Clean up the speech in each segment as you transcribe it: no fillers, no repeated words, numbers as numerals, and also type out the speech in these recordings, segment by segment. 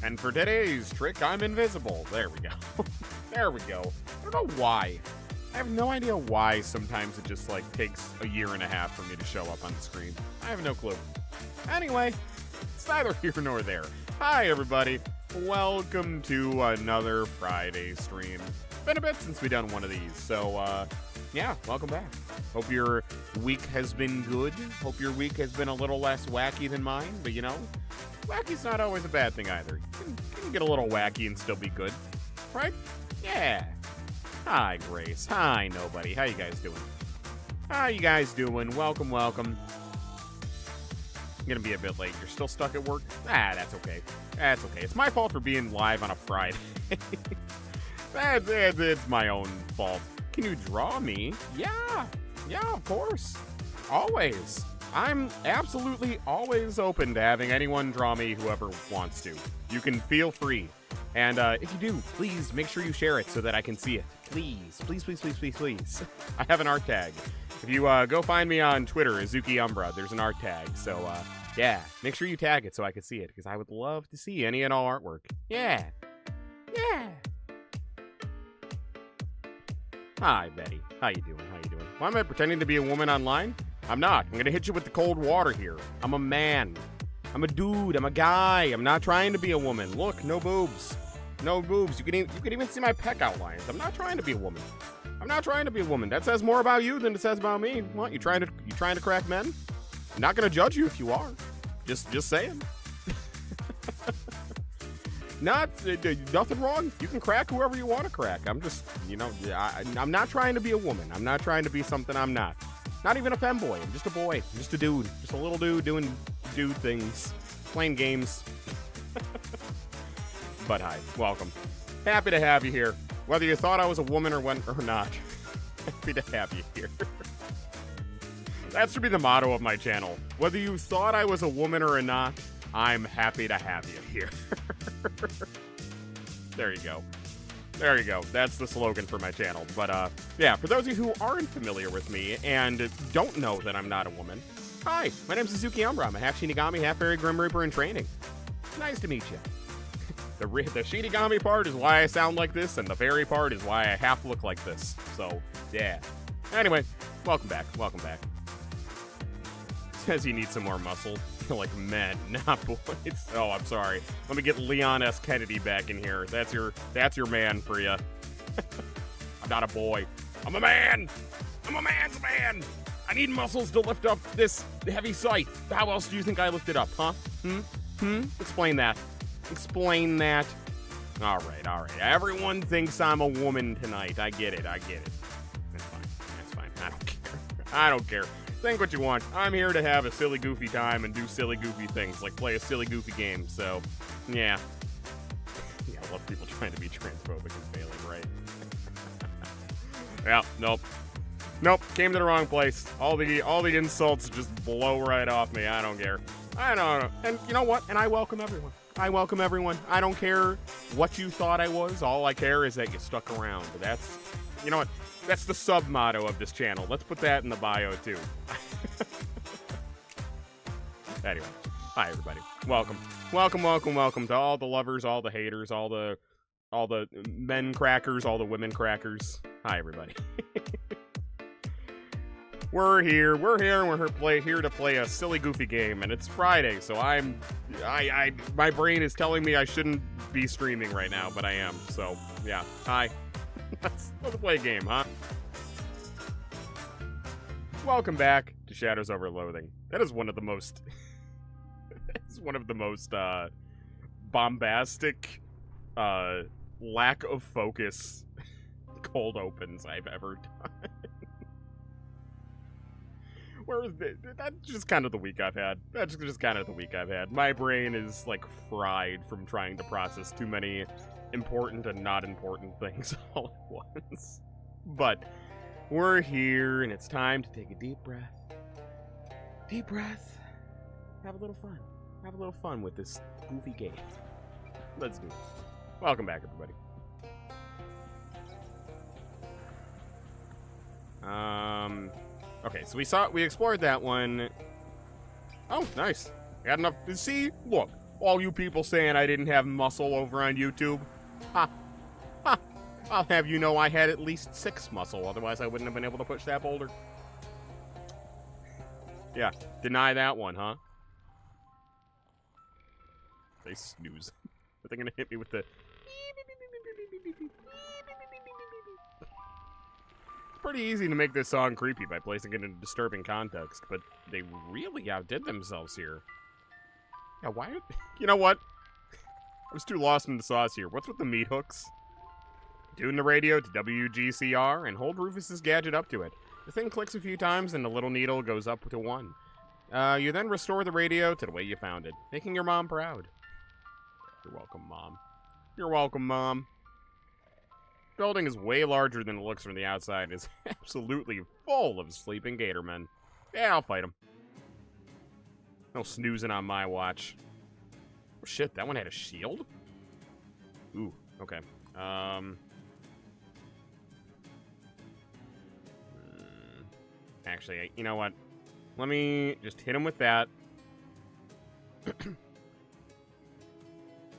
And for today's trick, I'm invisible. There we go. There we go. I don't know why. I have no idea why sometimes it just, like, takes a year and a half for me to show up on the screen. I have no clue. Anyway, it's neither here nor there. Hi, everybody. Welcome to another Friday stream. Been a bit since we've done one of these, so, yeah, welcome back. Hope your week has been good. Hope your week has been a little less wacky than mine, but you know, wacky's not always a bad thing either. You can get a little wacky and still be good, right? Yeah. Hi, Grace. Hi, Nobody. How you guys doing? How you guys doing? Welcome, welcome. I'm gonna be a bit late. You're still stuck at work? Ah, that's okay. That's okay. It's my fault for being live on a Friday. It's my own fault. Can you draw me? Yeah. Yeah, of course. Always. I'm absolutely always open to having anyone draw me, whoever wants to. You can feel free. And if you do, please make sure you share it so that I can see it. Please, please, please, please, please, please. I have an art tag. If you go find me on Twitter, Azuki Umbra, there's an art tag. So, yeah, make sure you tag it so I can see it, because I would love to see any and all artwork. Yeah. Yeah. Hi, Betty. How you doing? How you doing? Why am I pretending to be a woman online? I'm not. I'm gonna hit you with the cold water here. I'm a man. I'm a dude. I'm a guy. I'm not trying to be a woman. Look, no boobs. No boobs. You can even see my pec outlines. I'm not trying to be a woman. I'm not trying to be a woman. That says more about you than it says about me. What? You trying to crack men? I'm not gonna judge you if you are. Just saying. Nothing wrong. You can crack whoever you want to crack. I'm just, you know, I'm not trying to be a woman. I'm not trying to be something I'm not. Not even a femboy. I'm just a boy. I'm just a dude. Just a little dude doing dude things. Playing games. But hi. Welcome. Happy to have you here. Whether you thought I was a woman or not. Happy to have you here. That should be the motto of my channel. Whether you thought I was a woman or not, I'm happy to have you here. There you go. There you go. That's the slogan for my channel. But, yeah, for those of you who aren't familiar with me and don't know that I'm not a woman, hi, my name's Suzuki Umbra. I'm a half Shinigami, half Fairy Grim Reaper in training. Nice to meet you. The Shinigami part is why I sound like this, and the fairy part is why I half look like this. So, yeah. Anyway, welcome back. Welcome back. Says you need some more muscle. Like men, not boys. Oh, I'm sorry. Let me get Leon S. Kennedy back in here. That's your man for you. I'm not a boy. I'm a man. I'm a man's man. I need muscles to lift up this heavy site. How else do you think I lift it up, huh? Explain that. Explain that. All right. Everyone thinks I'm a woman tonight. I get it. That's fine. That's fine. I don't care. Think what you want. I'm here to have a silly, goofy time and do silly, goofy things, like play a silly, goofy game, so, yeah. Yeah, I love people trying to be transphobic and failing, right? Yeah, nope, came to the wrong place. All the insults just blow right off me. I don't care. I don't know. And you know what? And I welcome everyone. I don't care what you thought I was. All I care is that you stuck around. But that's, you know what? That's the sub-motto of this channel. Let's put that in the bio, too. Anyway, hi, everybody. Welcome to all the lovers, all the haters, all the men crackers, all the women crackers. Hi, everybody. We're here, and we're here to play a silly, goofy game, and it's Friday, so my brain is telling me I shouldn't be streaming right now, but I am, so, yeah. Hi. Let's play a game, huh? Welcome back to Shadows Over Loathing. That is one of the most... bombastic, lack of focus cold opens I've ever done. That's just kind of the week I've had. My brain is, like, fried from trying to process too many important and not important things all at once. But we're here, and it's time to take a deep breath. Deep breath. Have a little fun with this goofy game. Let's do it. Welcome back, everybody. Okay, so we explored that one. Oh, nice. Got enough. See, look. All you people saying I didn't have muscle over on YouTube. Ha. Ha. I'll have you know I had at least 6 muscle, otherwise I wouldn't have been able to push that boulder. Yeah, deny that one, huh? They snooze. Are they gonna hit me with the... It's pretty easy to make this song creepy by placing it in a disturbing context, but they really outdid themselves here. Yeah, why? You know what? I was too lost in the sauce here. What's with the meat hooks? Tune the radio to WGCR and hold Rufus's gadget up to it. The thing clicks a few times and the little needle goes up to 1. You then restore the radio to the way you found it, making your mom proud. You're welcome, Mom. You're welcome, Mom. The building is way larger than it looks from the outside and is absolutely full of sleeping gator men. Yeah, I'll fight them. No snoozing on my watch. Oh, shit, that one had a shield? Ooh, okay. Actually, you know what? Let me just hit him with that.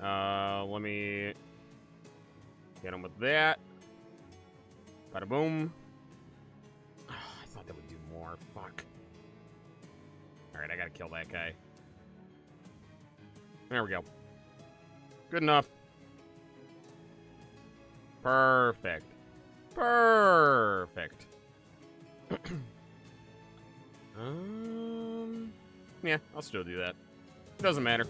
Let me hit him with that. Bada boom. Oh, I thought that would do more. Fuck. Alright, I gotta kill that guy. There we go. Good enough. Perfect. Perfect. Yeah, I'll still do that. Doesn't matter.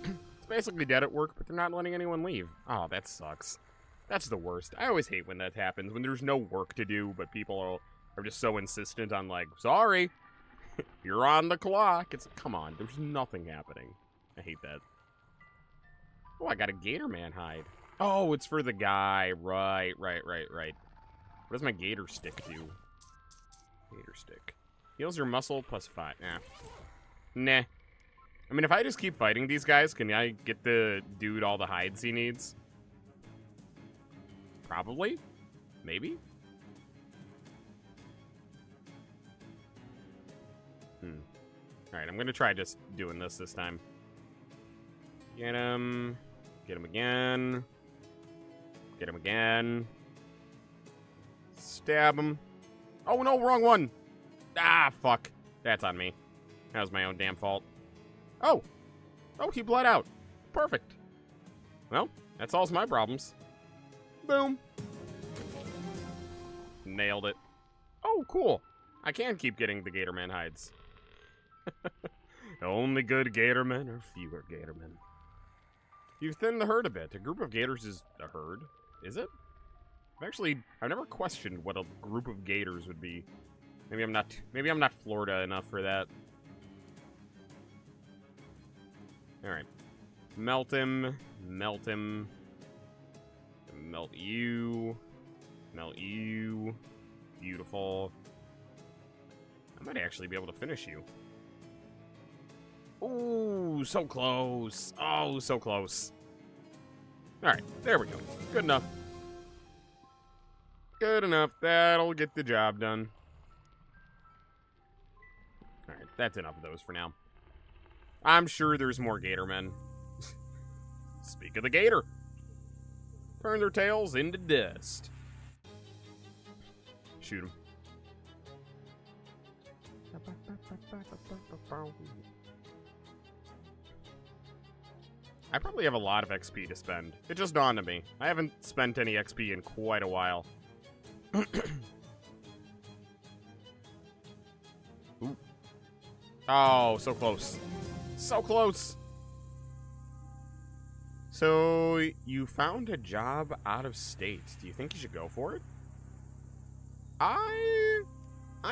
It's basically dead at work, but they're not letting anyone leave. Oh, that sucks. That's the worst. I always hate when that happens, when there's no work to do, but people are just so insistent on, like, sorry, you're on the clock. It's, come on, there's nothing happening. I hate that. Oh, I got a Gator Man hide. Oh, it's for the guy. Right. What does my Gator stick do? Gator stick. Heals your muscle plus 5. Nah. I mean, if I just keep fighting these guys, can I get the dude all the hides he needs? Probably. Maybe. Alright, I'm gonna try just doing this time. Get him. Get him again. Get him again. Stab him. Oh no, wrong one! Ah, fuck. That's on me. That was my own damn fault. Oh! Oh, he bled out. Perfect. Well, that solves my problems. Boom. Nailed it. Oh, cool. I can keep getting the Gator Man hides. Only good Gator men are fewer Gator men. You've thinned the herd a bit. A group of gators is a herd. Is it? I've never questioned what a group of gators would be. Maybe I'm not Florida enough for that. Alright. Melt him. Melt him. Melt you. Melt you. Beautiful. I might actually be able to finish you. Ooh, so close. Oh, so close. Alright, there we go. Good enough. Good enough. That'll get the job done. Alright, that's enough of those for now. I'm sure there's more Gator men. Speak of the Gator. Turn their tails into dust. Shoot them. I probably have a lot of XP to spend. It just dawned on me. I haven't spent any XP in quite a while. Ooh. Oh, so close. So close. So, you found a job out of state. Do you think you should go for it? I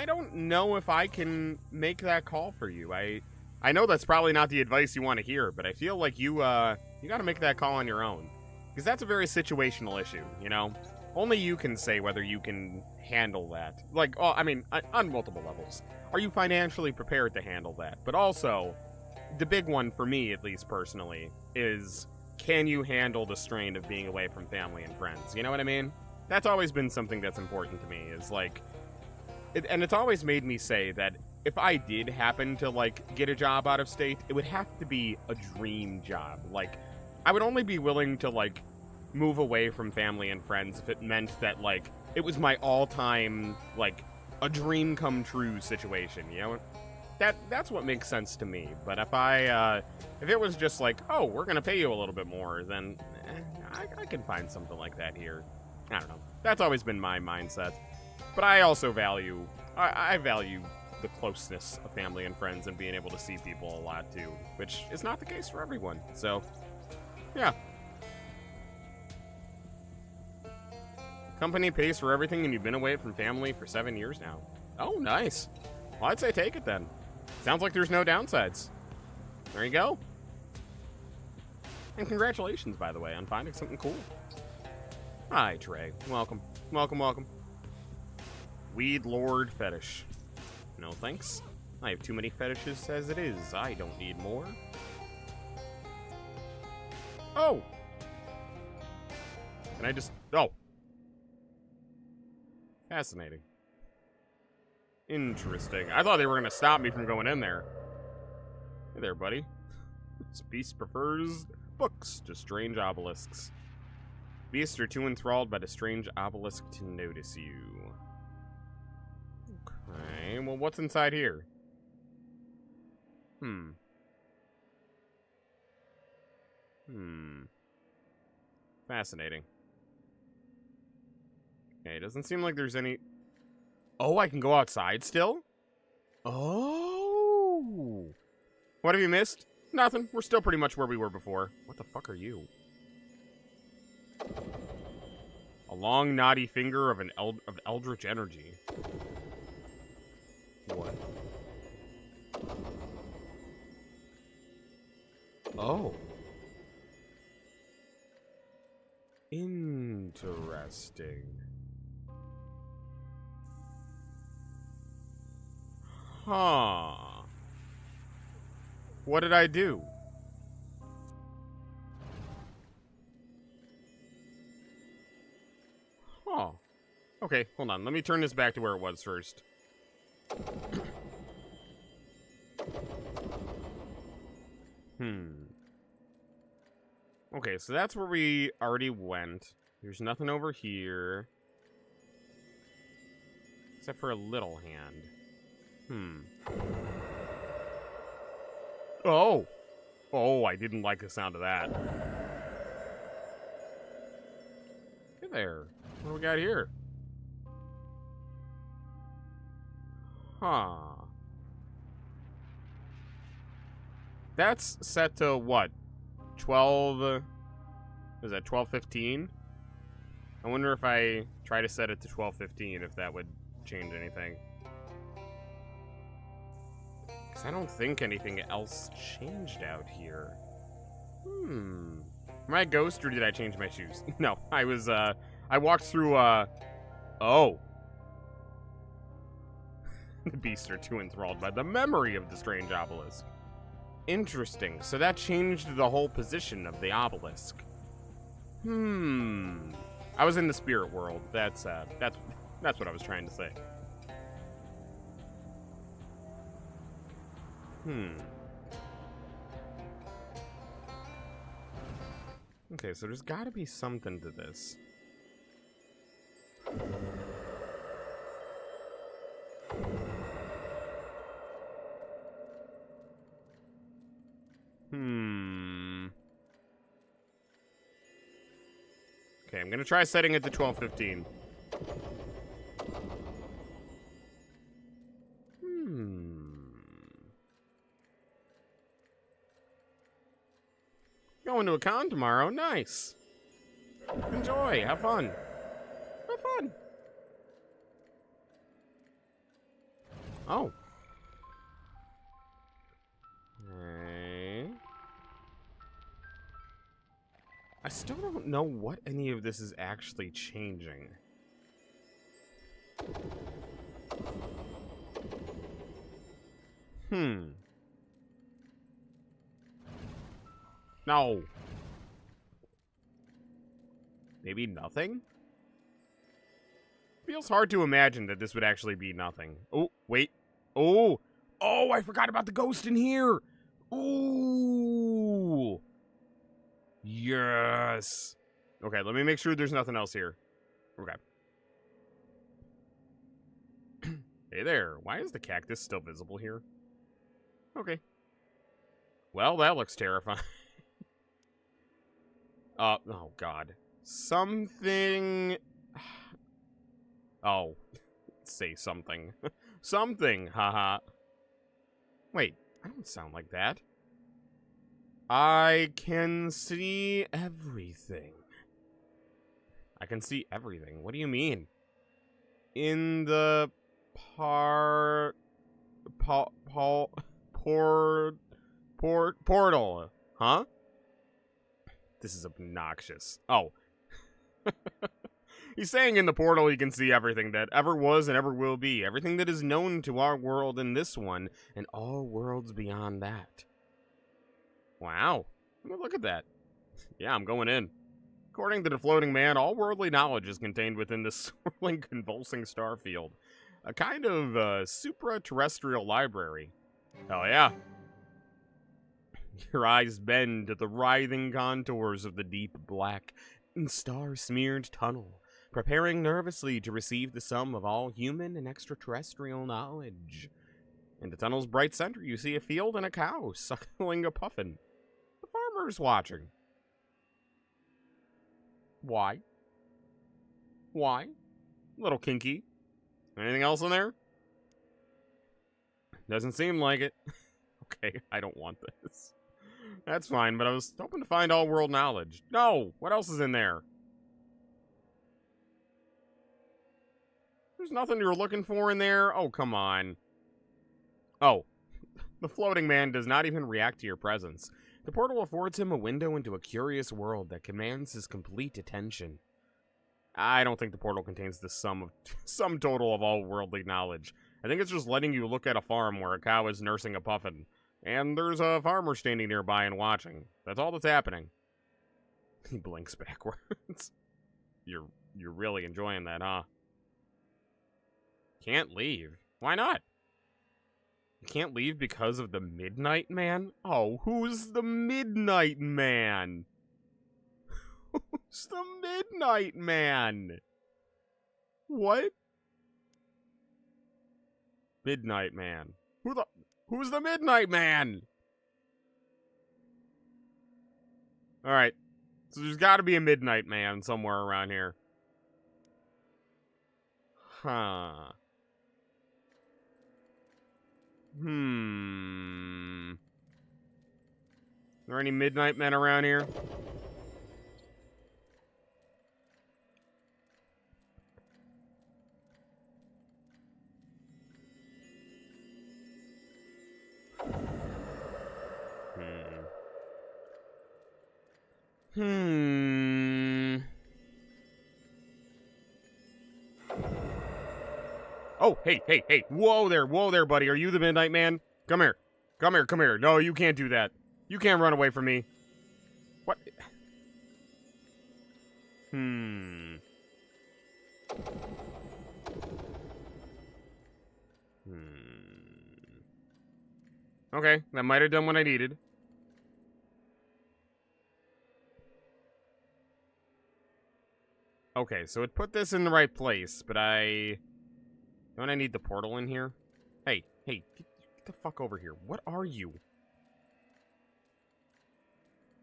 don't know if I can make that call for you. I know that's probably not the advice you want to hear, but I feel like you got to make that call on your own. Because that's a very situational issue, you know? Only you can say whether you can handle that. Like, oh, I mean, on multiple levels. Are you financially prepared to handle that? But also, the big one for me, at least personally, is can you handle the strain of being away from family and friends? You know what I mean? That's always been something that's important to me, is like... and it's always made me say that if I did happen to, like, get a job out of state, it would have to be a dream job. Like, I would only be willing to, like, move away from family and friends if it meant that, like, it was my all-time, like, a dream come true situation, you know? That's what makes sense to me. But if it was just like, oh, we're gonna pay you a little bit more, then I can find something like that here. I don't know. That's always been my mindset. But I also value, I value the closeness of family and friends and being able to see people a lot too, which is not the case for everyone. So, yeah. Company pays for everything and you've been away from family for 7 years now. Oh, nice. Well, I'd say take it then. Sounds like there's no downsides. There you go. And congratulations, by the way, on finding something cool. Hi, Trey. Welcome. Welcome, welcome. Weed Lord Fetish. No thanks. I have too many fetishes as it is. I don't need more. Oh! Can I just... Oh. Fascinating. Interesting. I thought they were going to stop me from going in there. Hey there, buddy. This beast prefers books to strange obelisks. Beasts are too enthralled by the strange obelisk to notice you. Okay, well, what's inside here? Fascinating. Okay, it doesn't seem like there's any... Oh, I can go outside still? Oh! What have you missed? Nothing. We're still pretty much where we were before. What the fuck are you? A long, knotty finger of of eldritch energy. What? Oh. Interesting. Huh. What did I do? Huh. Okay, hold on. Let me turn this back to where it was first. Okay, so that's where we already went. There's nothing over here. Except for a little hand. Oh! Oh, I didn't like the sound of that. Hey there. What do we got here? Huh. That's set to what? 12... is that 12:15? I wonder if I try to set it to 12:15, if that would change anything. Because I don't think anything else changed out here. Am I a ghost, or did I change my shoes? No, I was, I walked through, oh. The beasts are too enthralled by the memory of the strange obelisk. Interesting. So that changed the whole position of the obelisk. I was in the spirit world. That's what I was trying to say. Okay, so there's got to be something to this. Okay, I'm gonna try setting it to 12:15. Going to a con tomorrow. Nice. Enjoy. Have fun. Have fun. Oh. Okay. I still don't know what any of this is actually changing. No. Maybe nothing? Feels hard to imagine that this would actually be nothing. Oh, wait. Oh, Oh, I forgot about the ghost in here. Ooh. Yes. Okay, let me make sure there's nothing else here. Okay. Hey there. Why is the cactus still visible here? Okay. Well, that looks terrifying. Oh, God. Something... Oh. Say something. Something, haha. Wait, I don't sound like that. I can see everything. I can see everything. What do you mean? In the portal, huh? This is obnoxious. Oh. He's saying in the portal he can see everything that ever was and ever will be. Everything that is known to our world in this one, and all worlds beyond that. Wow. Look at that. Yeah, I'm going in. According to the floating man, all worldly knowledge is contained within this swirling, convulsing star field. A kind of supra-terrestrial library. Hell yeah. Your eyes bend to the writhing contours of the deep black and star-smeared tunnel, preparing nervously to receive the sum of all human and extraterrestrial knowledge. In the tunnel's bright center, you see a field and a cow suckling a puffin. The farmer's watching. Why? Why? A little kinky. Anything else in there? Doesn't seem like it. Okay, I don't want this. That's fine, but I was hoping to find all world knowledge. No! What else is in there? There's nothing you're looking for in there? Oh, come on. Oh. The floating man does not even react to your presence. The portal affords him a window into a curious world that commands his complete attention. I don't think the portal contains the sum total of all worldly knowledge. I think it's just letting you look at a farm where a cow is nursing a puffin. And there's a farmer standing nearby and watching. That's all that's happening. He blinks backwards. You're really enjoying that, huh? Can't leave. Why not? You can't leave because of the Midnight Man? Oh, who's the Midnight Man? Who's the Midnight Man? What? Midnight Man. Who's the Midnight Man? Alright. So there's gotta be a Midnight Man somewhere around here. Huh. Are there any Midnight Men around here? Oh, hey. Whoa there, buddy. Are you the Midnight Man? Come here. Come here. No, you can't do that. You can't run away from me. What? Okay, that might have done what I needed. Okay, so it put this in the right place, but don't I need the portal in here? Hey, get the fuck over here. What are you?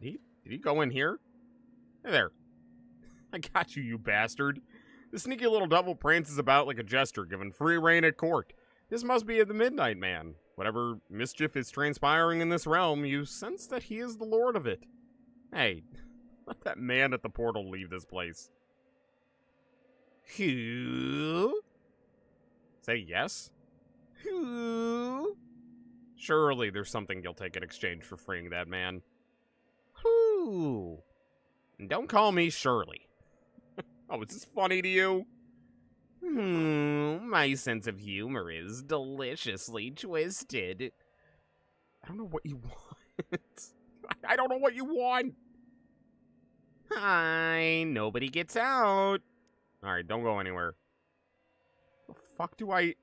Did he go in here? Hey there. I got you, you bastard. The sneaky little devil prances about like a jester, given free reign at court. This must be the Midnight Man. Whatever mischief is transpiring in this realm, you sense that he is the lord of it. Hey, let that man at the portal leave this place. Who? Say yes? Who? Surely there's something you'll take in exchange for freeing that man. Who? And don't call me Shirley. Oh, is this funny to you? My sense of humor is deliciously twisted. I don't know what you want. I don't know what you want. Hi, nobody gets out. Alright, don't go anywhere. The fuck do I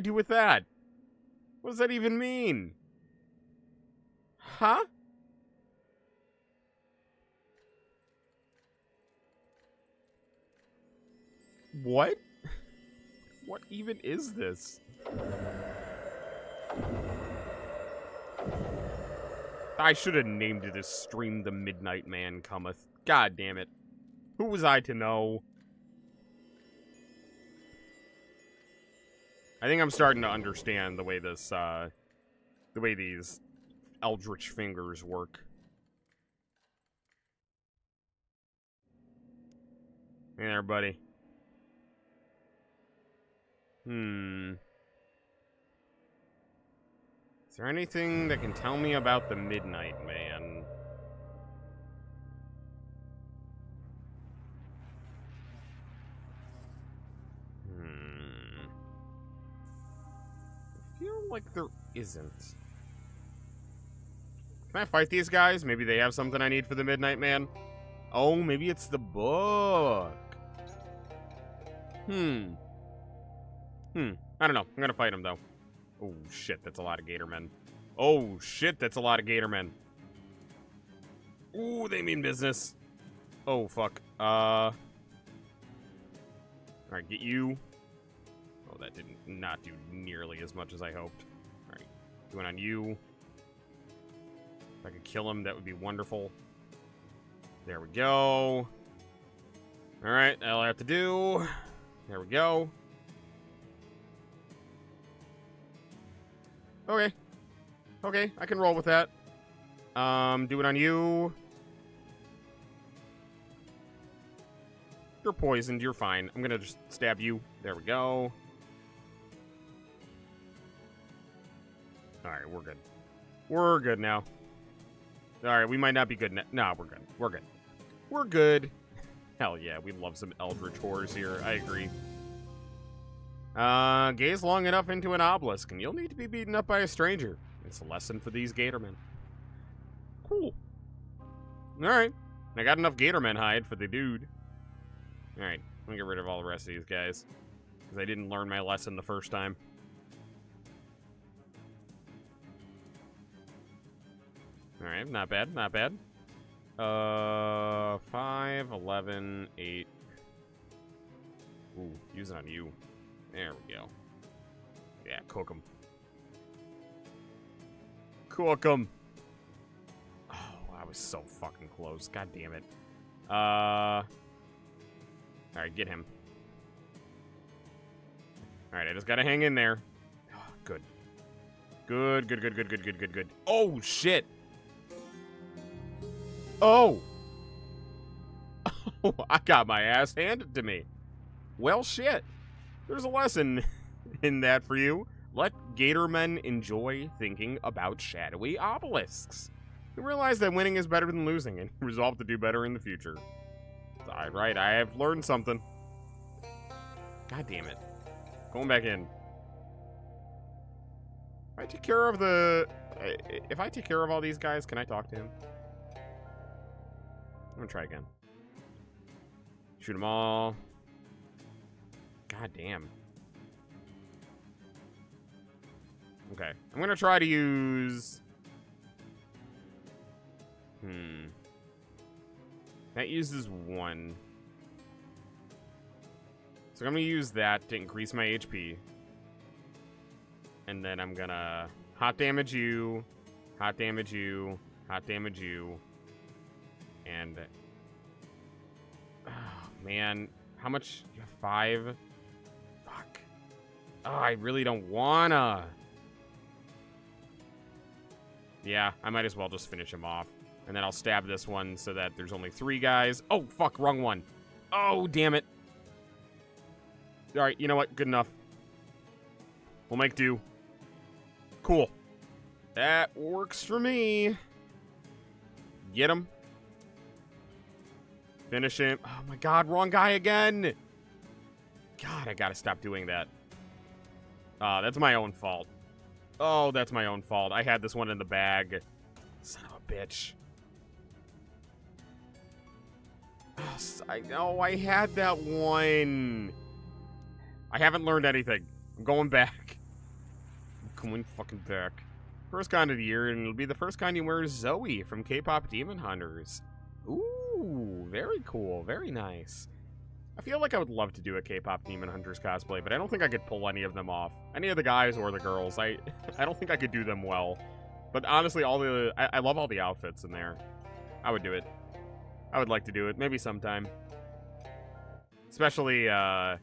do with that? What does that even mean? Huh? What? What even is this? I should have named this stream The Midnight Man Cometh. God damn it. Who was I to know? I think I'm starting to understand the way this, the way these eldritch fingers work. Hey there, buddy. Is there anything that can tell me about the Midnight Man? I feel like there isn't. Can I fight these guys? Maybe they have something I need for the Midnight Man? Oh, maybe it's the book. I don't know. I'm gonna fight him, though. Oh, shit, that's a lot of Gator men. Oh, shit, that's a lot of Gator men. Ooh, they mean business. Oh, fuck. Alright, get you. Oh, that did not do nearly as much as I hoped. Alright, doing on you. If I could kill him, that would be wonderful. There we go. Alright, that'll have to do. There we go. Okay. Okay, I can roll with that. Do it on you. You're poisoned, you're fine. I'm gonna just stab you. There we go. Alright, we're good. We're good now. Alright, we might not be good now. Nah, we're good. We're good. We're good. Hell yeah, we love some eldritch horrors here. I agree. Gaze long enough into an obelisk, and you'll need to be beaten up by a stranger. It's a lesson for these Gatormen. Cool. Alright. I got enough Gatormen hide for the dude. Alright, I'm gonna get rid of all the rest of these guys. Because I didn't learn my lesson the first time. Alright, not bad, not bad. 5, 11, 8. Ooh, use it on you. There we go. Yeah, cook them. Cook them. Oh, I was so fucking close. God damn it. Alright, get him. Alright, I just gotta hang in there. Good. Good, good, good, good, good, good, good, good. Oh, shit. Oh. Oh, I got my ass handed to me. Well, shit. There's a lesson in that for you. Let Gatormen enjoy thinking about shadowy obelisks. You realize that winning is better than losing, and resolve to do better in the future. Alright, I have learned something. God damn it. Going back in. If I take care of the... If I take care of all these guys, can I talk to him? I'm gonna try again. Shoot them all. God damn. Okay. I'm gonna try to use... That uses 1. So I'm gonna use that to increase my HP. And then I'm gonna hot damage you, hot damage you, hot damage you. And... Oh, man. How much? You have 5? Fuck. Oh, I really don't wanna. Yeah, I might as well just finish him off. And then I'll stab this one so that there's only 3 guys. Oh, fuck, wrong one. Oh, damn it. Alright, you know what? Good enough. We'll make do. Cool. That works for me. Get him. Finish him. Oh my god, wrong guy again. God, I gotta stop doing that. That's my own fault. Oh, that's my own fault. I had this one in the bag. Son of a bitch. Oh, I know, I had that one. I haven't learned anything. I'm going back. I'm coming fucking back. First con of the year, and it'll be the first con you wear Zoe from K-pop Demon Hunters. Ooh, very cool. Very nice. I feel like I would love to do a K-pop Demon Hunters cosplay, but I don't think I could pull any of them off. Any of the guys or the girls. I don't think I could do them well. But honestly, I love all the outfits in there. I would do it. I would like to do it. Maybe sometime. Especially, oh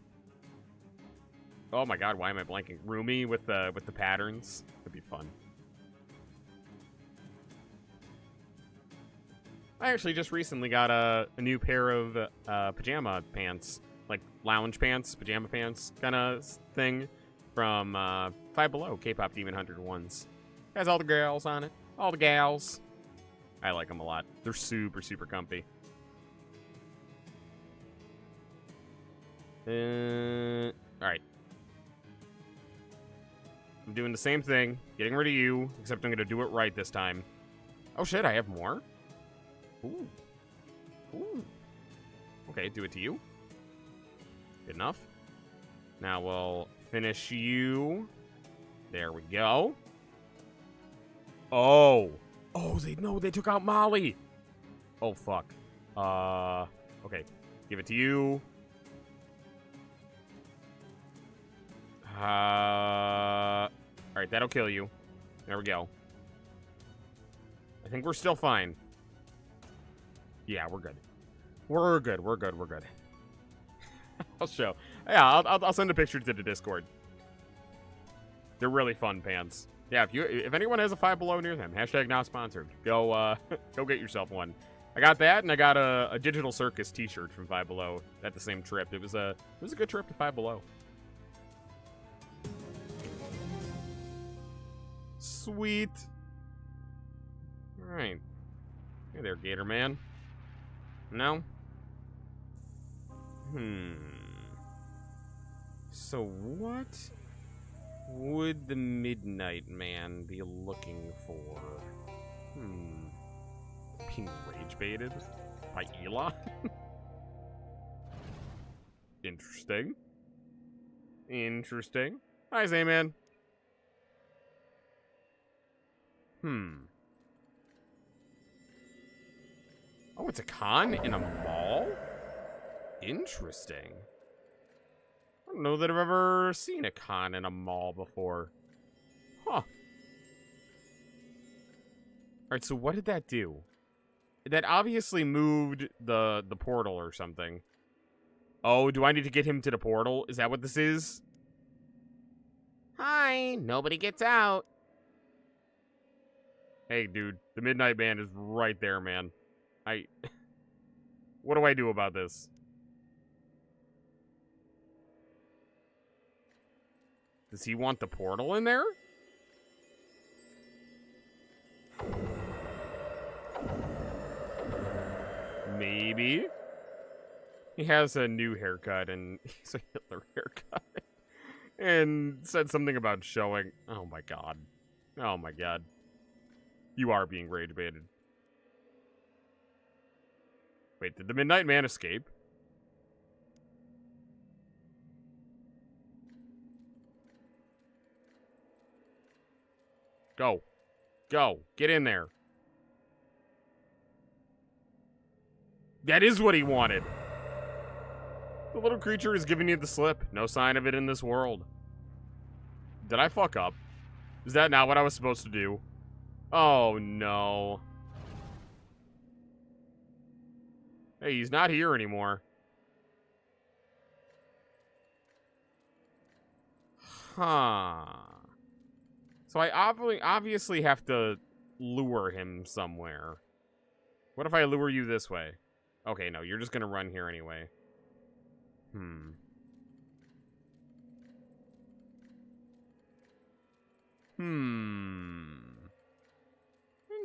my god, why am I blanking? Rumi with the patterns. Would be fun. I actually just recently got a new pair of pajama pants, like lounge pants, pajama pants kind of thing from Five Below, K-pop Demon Hunter ones. Has all the gals on it, all the gals. I like them a lot. They're super, super comfy. All right. I'm doing the same thing, getting rid of you, except I'm gonna do it right this time. Oh shit, I have more? Ooh. Ooh. Okay, do it to you. Good enough. Now we'll finish you. There we go. Oh. Oh, they took out Molly. Oh, fuck. Okay. Give it to you. Alright, that'll kill you. There we go. I think we're still fine. Yeah, we're good. We're good. I'll show. Yeah, I'll send a picture to the Discord. They're really fun pants. Yeah, if anyone has a Five Below near them, hashtag not sponsored. Go go get yourself one. I got that, and I got a Digital Circus T-shirt from Five Below at the same trip. It was a good trip to Five Below. Sweet. All right. Hey there, Gator Man. No? So what would the Midnight Man be looking for? Being rage baited by Elon? Interesting. Interesting. Hi, Zayman. Oh, it's a con in a mall? Interesting. I don't know that I've ever seen a con in a mall before. Huh. Alright, so what did that do? That obviously moved the portal or something. Oh, do I need to get him to the portal? Is that what this is? Hi, nobody gets out. Hey, dude, the Midnight Man is right there, man. What do I do about this? Does he want the portal in there? Maybe. He has a new haircut, and he's a Hitler haircut. And said something about showing. Oh my god. Oh my god. You are being rage baited. Wait, did the Midnight Man escape? Go. Go. Get in there. That is what he wanted. The little creature is giving you the slip. No sign of it in this world. Did I fuck up? Is that not what I was supposed to do? Oh, no. Hey, he's not here anymore. Huh. So I obviously have to lure him somewhere. What if I lure you this way? Okay, no, you're just gonna run here anyway.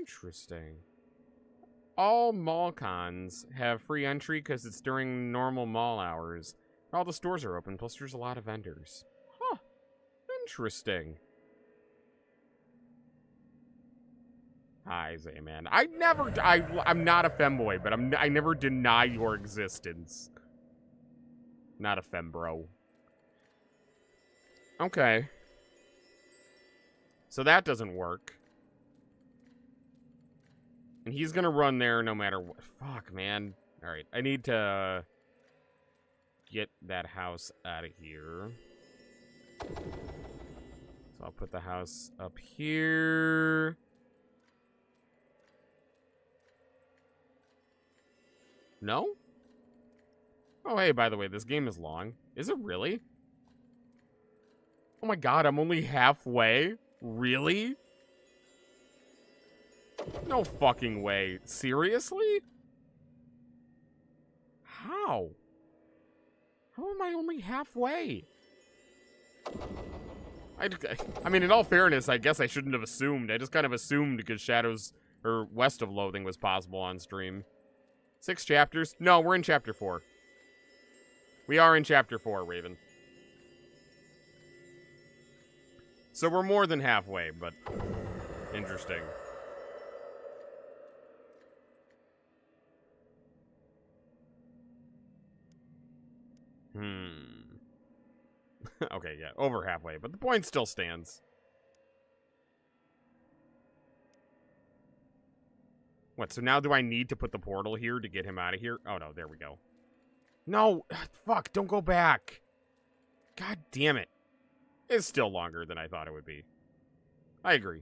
Interesting. All mall cons have free entry because it's during normal mall hours. All the stores are open, plus there's a lot of vendors. Huh. Interesting. Hi, Zayman. I'm not a femboy, but I never deny your existence. Not a fembro. Okay. So that doesn't work. And he's going to run there no matter what. Fuck, man. All right. I need to get that house out of here. So I'll put the house up here. No? Oh, hey, by the way, this game is long. Is it really? Oh my god, I'm only halfway? Really? No fucking way. Seriously? How? How am I only halfway? I mean, in all fairness, I guess I shouldn't have assumed. I just kind of assumed because Shadows, or West of Loathing was possible on stream. 6 chapters? No, we're in chapter 4. We are in chapter 4, Raven. So we're more than halfway, but interesting. Okay, yeah, over halfway, but the point still stands. What, so now do I need to put the portal here to get him out of here? Oh, no, there we go. No, fuck, don't go back. God damn it. It's still longer than I thought it would be. I agree.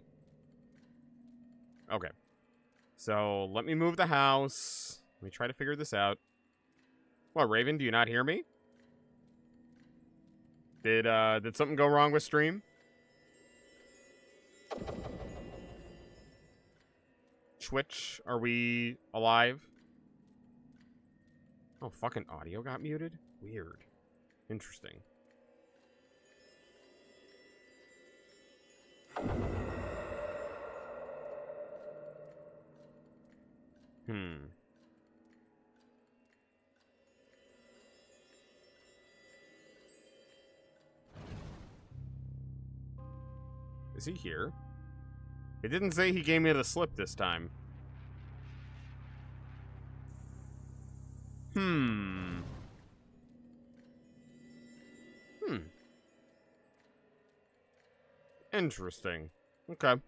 Okay. So, let me move the house. Let me try to figure this out. What, Raven, do you not hear me? Did something go wrong with stream? Twitch, are we alive? Oh, fucking audio got muted? Weird. Interesting. Is he here? It didn't say he gave me the slip this time. Interesting. Okay. I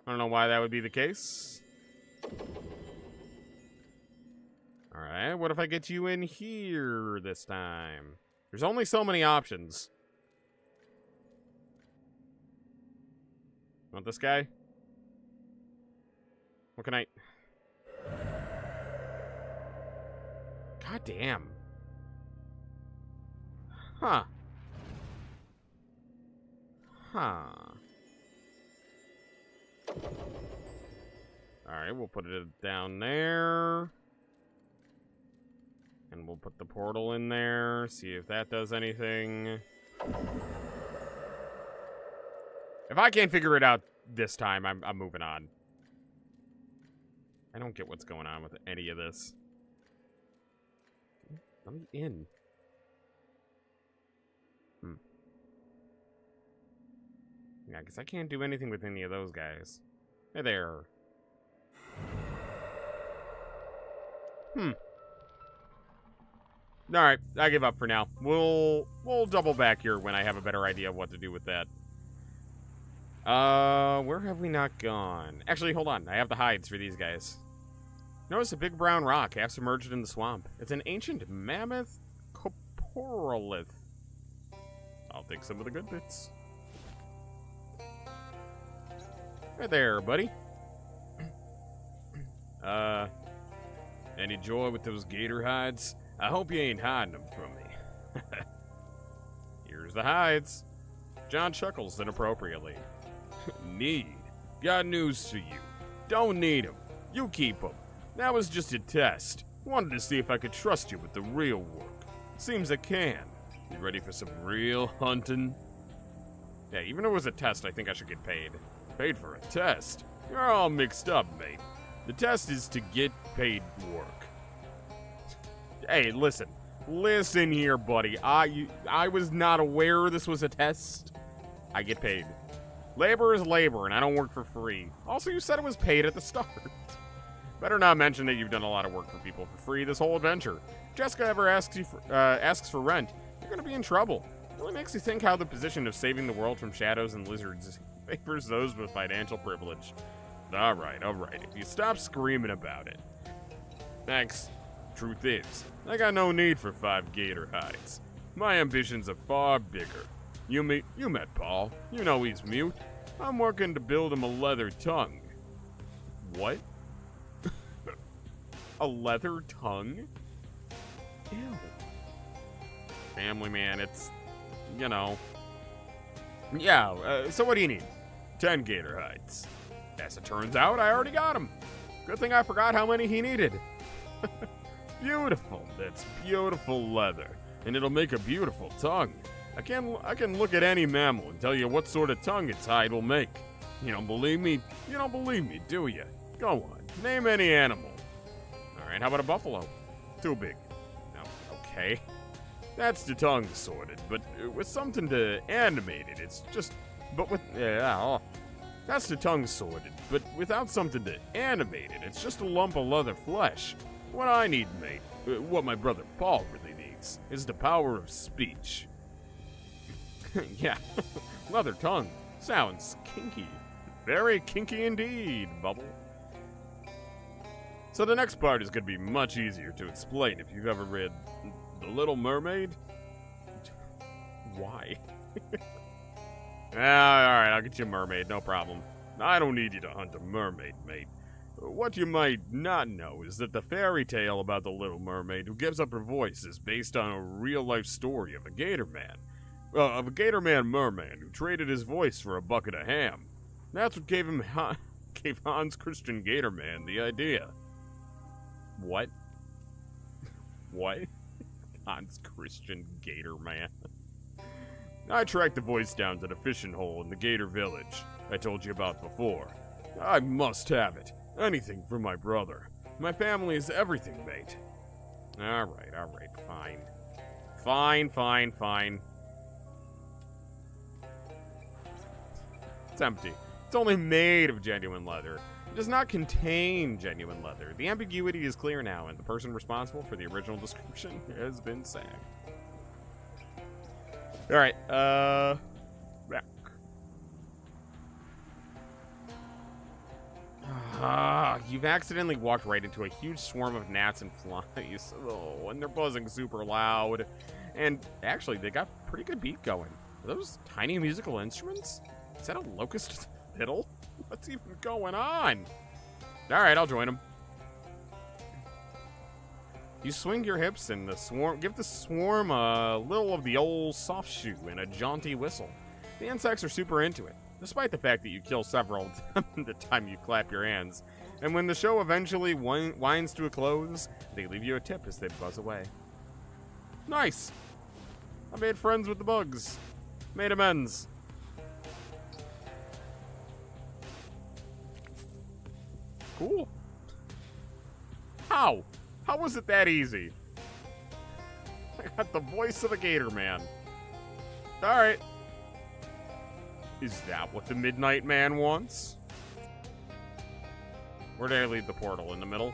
don't know why that would be the case. Alright, what if I get you in here this time? There's only so many options. Want this guy? What can I... God damn. Huh. Alright, we'll put it down there. And we'll put the portal in there. See if that does anything. If I can't figure it out this time, I'm moving on. I don't get what's going on with any of this. Let me in. Yeah, because I can't do anything with any of those guys. Hey there. Alright, I give up for now. We'll double back here when I have a better idea of what to do with that. Where have we not gone? Actually, hold on. I have the hides for these guys. Notice a big brown rock half submerged in the swamp. It's an ancient mammoth coprolith. I'll take some of the good bits. Right there, buddy. Any joy with those gator hides? I hope you ain't hiding them from me. Here's the hides. John chuckles inappropriately. Need. Got news for you. Don't need them. You keep them. That was just a test. Wanted to see if I could trust you with the real work. Seems I can. You ready for some real hunting? Yeah, even though it was a test, I think I should get paid. Paid for a test? You're all mixed up, mate. The test is to get paid work. Hey, listen. Listen here, buddy. I was not aware this was a test. I get paid. Labor is labor, and I don't work for free. Also, you said it was paid at the start. Better not mention that you've done a lot of work for people for free this whole adventure. If Jessica ever asks for rent, you're gonna be in trouble. It really makes you think how the position of saving the world from shadows and lizards Favors those with financial privilege. Alright. If you stop screaming about it. Thanks. Truth is, I got no need for 5 gator hides. My ambitions are far bigger. You met Paul. You know he's mute. I'm working to build him a leather tongue. What? A leather tongue? Ew. Family man, it's, you know. Yeah, so what do you need? 10 gator hides. As it turns out, I already got them. Good thing I forgot how many he needed. Beautiful. That's beautiful leather. And it'll make a beautiful tongue. I can look at any mammal and tell you what sort of tongue its hide will make. You don't believe me? You don't believe me, do you? Go on. Name any animal. Alright, how about a buffalo? Too big. No, okay. That's the tongue sorted, but with something to animate it, it's just... But with... that's the tongue sorted, but without something to animate it, it's just a lump of leather flesh. What I need, mate, what my brother Paul really needs, is the power of speech. Yeah, leather tongue. Sounds kinky. Very kinky indeed, Bubble. So the next part is going to be much easier to explain if you've ever read The Little Mermaid. Why? Alright, I'll get you a mermaid, no problem. I don't need you to hunt a mermaid, mate. What you might not know is that the fairy tale about the Little Mermaid who gives up her voice is based on a real-life story of a gator man. Of a gator man merman who traded his voice for a bucket of ham. That's what gave Hans Christian Gatorman the idea. What? What? Hans Christian Gatorman. I tracked the voice down to the fishing hole in the Gator village I told you about before. I must have it. Anything for my brother. My family is everything, mate. Alright, fine. Fine. It's empty. It's only made of genuine leather. It does not contain genuine leather. The ambiguity is clear now, and the person responsible for the original description has been sacked. Alright, back. You've accidentally walked right into a huge swarm of gnats and flies. Oh, and they're buzzing super loud. And actually, they got pretty good beat going. Are those tiny musical instruments? Is that a locust fiddle? What's even going on? Alright, I'll join them. You swing your hips and give the swarm a little of the old soft shoe and a jaunty whistle. The insects are super into it, despite the fact that you kill several the time you clap your hands. And when the show eventually winds to a close, they leave you a tip as they buzz away. Nice! I made friends with the bugs. Made amends. Cool. How? How was it that easy? I got the voice of a gator man. Alright. Is that what the Midnight Man wants? Where did I leave the portal? In the middle?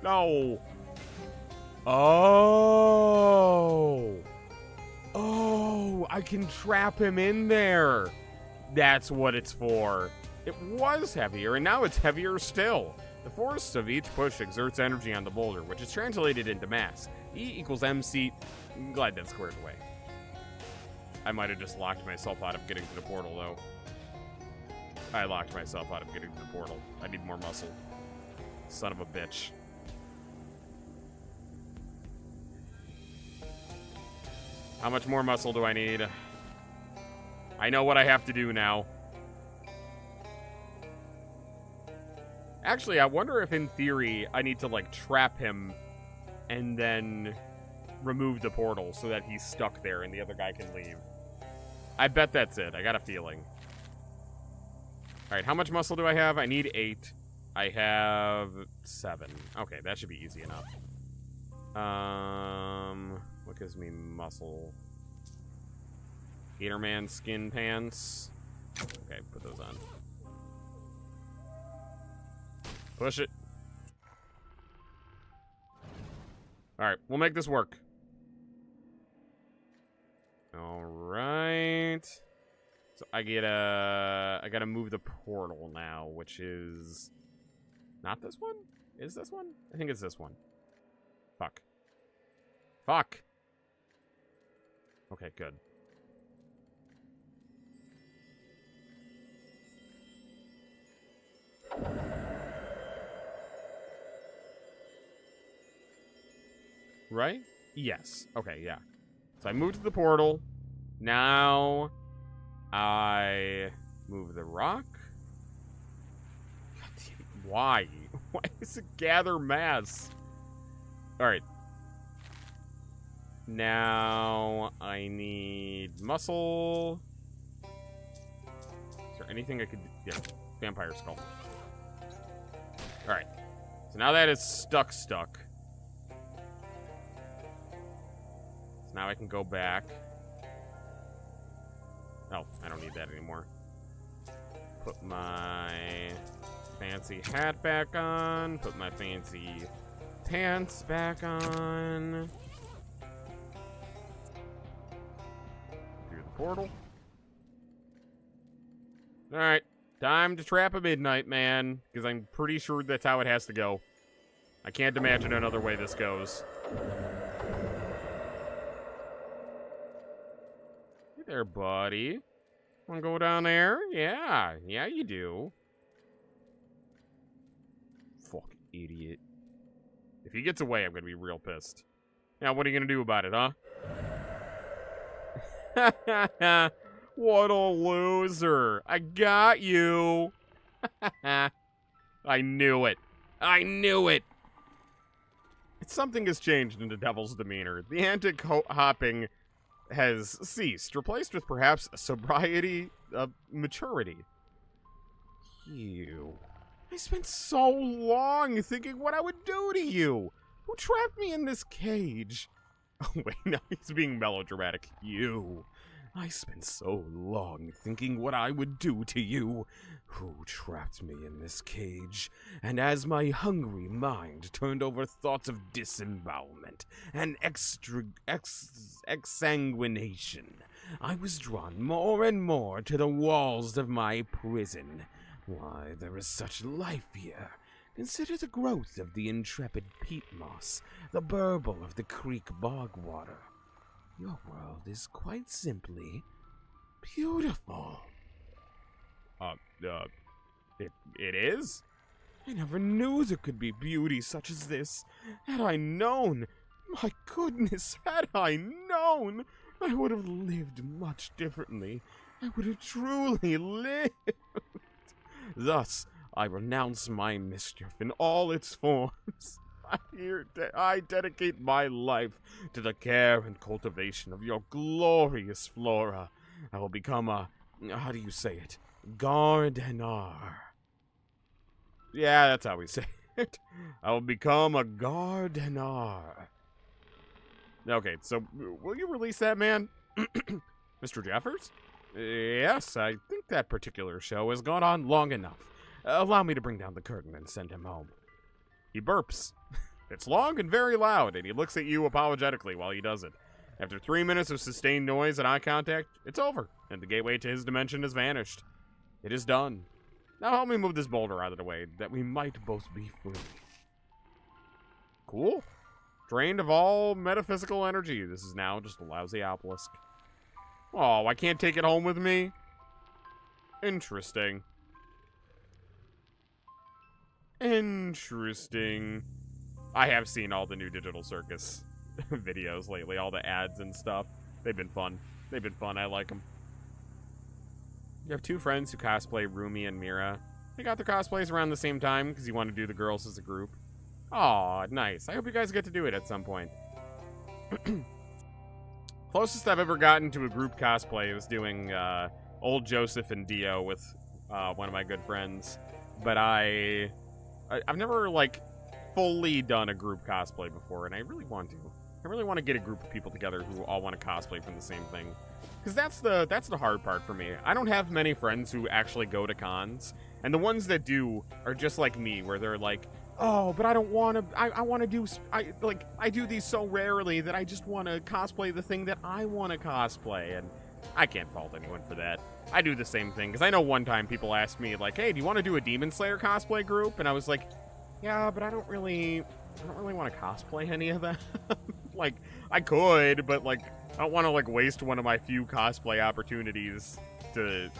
No. Oh, I can trap him in there. That's what it's for. It was heavier, and now it's heavier still. The force of each push exerts energy on the boulder, which is translated into mass. E equals MC. I'm glad that's squared away. I might have just locked myself out of getting to the portal, though. I locked myself out of getting to the portal. I need more muscle. Son of a bitch. How much more muscle do I need? I know what I have to do now. Actually, I wonder if, in theory, I need to, like, trap him and then remove the portal so that he's stuck there and the other guy can leave. I bet that's it. I got a feeling. Alright, how much muscle do I have? I need 8. I have 7. Okay, that should be easy enough. What gives me muscle? Gatorman skin pants. Okay, put those on. Push it. Alright, we'll make this work. All right. So I gotta move the portal now, which is not this one? Is this one? I think it's this one. Fuck. Fuck. Okay, good. Right? Yes. Okay, yeah. So I moved to the portal. Now I move the rock. God damn it. Why? Why does it gather mass? Alright. Now I need muscle. Is there anything I could do? Yeah, vampire skull. Alright. So now that is stuck. So now I can go back. Oh, I don't need that anymore. Put my fancy hat back on. Put my fancy pants back on. Through the portal. Alright. Time to trap a midnight man. Because I'm pretty sure that's how it has to go. I can't imagine another way this goes. Hey there, buddy. Wanna go down there? Yeah. Yeah, you do. Fuck, idiot. If he gets away, I'm gonna be real pissed. Now, what are you gonna do about it, huh? What a loser. I got you. I knew it. I knew it. Something has changed in the devil's demeanor. The antic hopping has ceased, replaced with perhaps a sobriety of maturity. You. I spent so long thinking what I would do to you. Who trapped me in this cage? Oh, wait, now he's being melodramatic. You. I spent so long thinking what I would do to you. Who trapped me in this cage? And as my hungry mind turned over thoughts of disembowelment and exsanguination, I was drawn more and more to the walls of my prison. Why, there is such life here. Consider the growth of the intrepid peat moss, the burble of the creek bog water. Your world is quite simply beautiful. It is? I never knew there could be beauty such as this. Had I known, my goodness, had I known, I would have lived much differently. I would have truly lived. Thus, I renounce my mischief in all its forms. I dedicate my life to the care and cultivation of your glorious flora. I will become a, how do you say it? Gardener. Yeah, that's how we say it. I will become a gardener. Okay, so will you release that man? Mr. Jeffers? Yes, I think that particular show has gone on long enough. Allow me to bring down the curtain and send him home. He burps. It's long and very loud, and he looks at you apologetically while he does it. After 3 minutes of sustained noise and eye contact, it's over, and the gateway to his dimension has vanished. It is done. Now help me move this boulder out of the way, that we might both be free. Cool. Drained of all metaphysical energy. This is now just a lousy obelisk. Oh, I can't take it home with me? Interesting. Interesting. I have seen all the new Digital Circus videos lately, all the ads and stuff. They've been fun. They've been fun. I like them. You have two friends who cosplay, Rumi and Mira. They got their cosplays around the same time because you want to do the girls as a group. Aw, nice. I hope you guys get to do it at some point. Closest I've ever gotten to a group cosplay was doing Old Joseph and Dio with one of my good friends. But I've never, like, fully done a group cosplay before, and I really want to. I really want to get a group of people together who all want to cosplay from the same thing. Because that's the hard part for me. I don't have many friends who actually go to cons, And the ones that do are just like me, where they're like, oh, but I don't want to, I want to do, I do these so rarely that I just want to cosplay the thing that I want to cosplay, and I can't fault anyone for that. I do the same thing, because I know one time people asked me, like, hey, do you want to do a Demon Slayer cosplay group? And I was like, yeah, but I don't really want to cosplay any of that. Like, I could, but, like, I don't want to, like, waste one of my few cosplay opportunities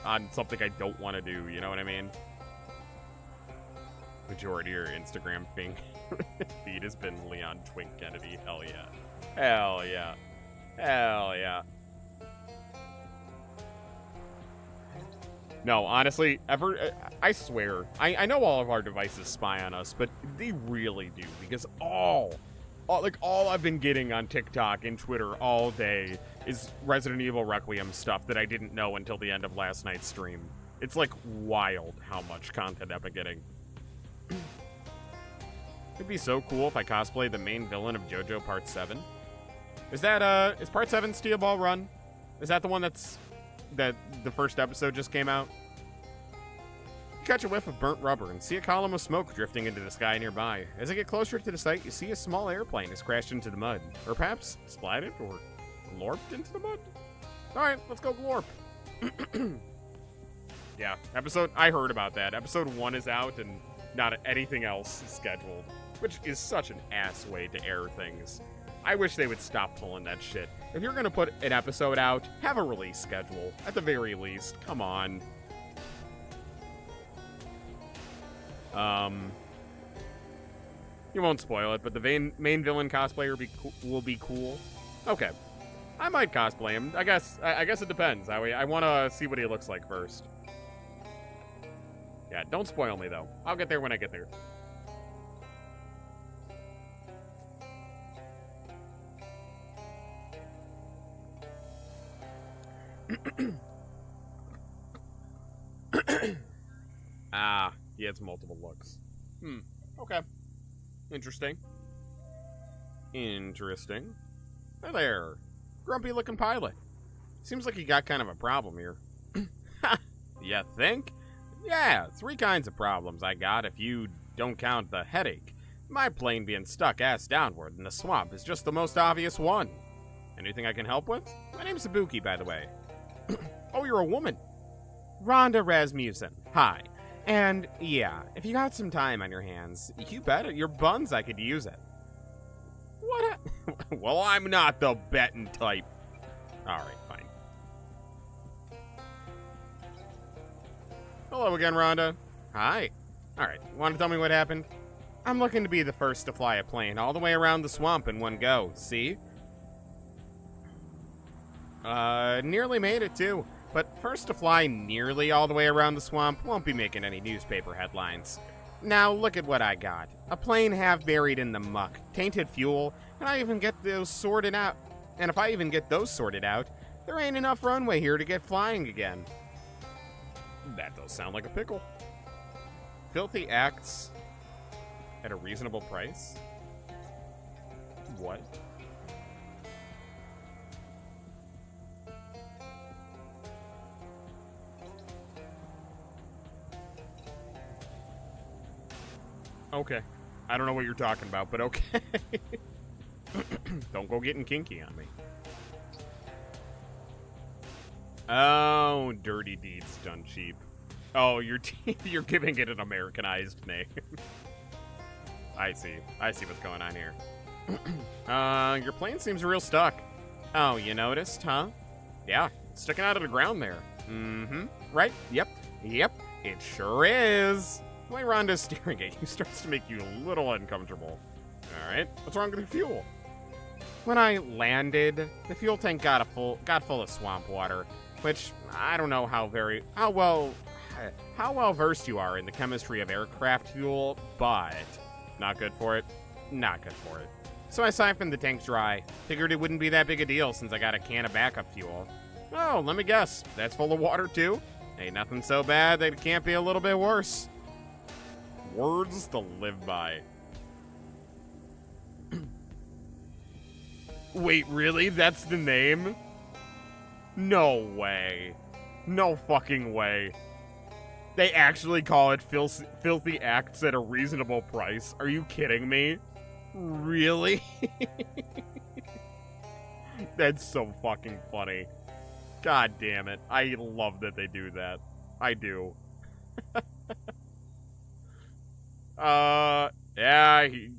on something I don't want to do, you know what I mean? Majority of your Instagram feed has been Leon Twink Kennedy. Hell yeah. Hell yeah. Hell yeah. No, honestly, I swear, I know all of our devices spy on us, but they really do, because all I've been getting on TikTok and Twitter all day is Resident Evil Requiem stuff that I didn't know until the end of last night's stream. It's, like, wild how much content I've been getting. It'd be so cool if I cosplay the main villain of JoJo Part 7. Is that, is Part 7 Steel Ball Run? Is that the one that the first episode just came out? You catch a whiff of burnt rubber and see a column of smoke drifting into the sky nearby. As I get closer to the site, you see a small airplane has crashed into the mud. Or perhaps splatted or glorped into the mud? Alright, let's go glorp. Yeah, I heard about that. Episode 1 is out and not anything else is scheduled, which is such an ass way to air things. I wish they would stop pulling that shit. If you're gonna put an episode out, have a release schedule. At the very least, come on. You won't spoil it, but the main villain cosplayer will be cool. Okay, I might cosplay him. I guess it depends. I want to see what he looks like first. Yeah, don't spoil me, though. I'll get there when I get there. Ah, he has multiple looks. Okay. Interesting. Interesting. Hey there. Grumpy-looking pilot. Seems like you got kind of a problem here. You think? Yeah, 3 kinds of problems I got if you don't count the headache. My plane being stuck ass downward in the swamp is just the most obvious one. Anything I can help with? My name's Sabuki, by the way. Oh, you're a woman. Rhonda Rasmussen. Hi. And, yeah, if you got some time on your hands, you bet your buns I could use it. What well, I'm not the betting type. Alright, fine. Hello again, Rhonda. Hi. Alright, want to tell me what happened? I'm looking to be the first to fly a plane all the way around the swamp in one go, see? Nearly made it, too. But first to fly nearly all the way around the swamp won't be making any newspaper headlines. Now, look at what I got. A plane half buried in the muck, tainted fuel, and I even get those sorted out. And if I even get those sorted out, there ain't enough runway here to get flying again. That does sound like a pickle. Filthy acts at a reasonable price? What? Okay. I don't know what you're talking about, but okay. Don't go getting kinky on me. Oh, dirty deeds done cheap. Oh, you're giving it an Americanized name. I see what's going on here. Your plane seems real stuck. Oh, you noticed, huh? Yeah, it's sticking out of the ground there. Mm-hmm. Right? Yep, it sure is. The way Rhonda's staring at you starts to make you a little uncomfortable. Alright, what's wrong with the fuel? When I landed, the fuel tank got full of swamp water, which I don't know how well versed you are in the chemistry of aircraft fuel, but not good for it. Not good for it. So I siphoned the tank dry. Figured it wouldn't be that big a deal since I got a can of backup fuel. Oh, let me guess. That's full of water too? Ain't nothing so bad that it can't be a little bit worse. Words to live by. Wait, really? That's the name? No way. No fucking way. They actually call it filthy acts at a reasonable price. Are you kidding me? Really? That's so fucking funny. God damn it. I love that they do that. I do. Yeah,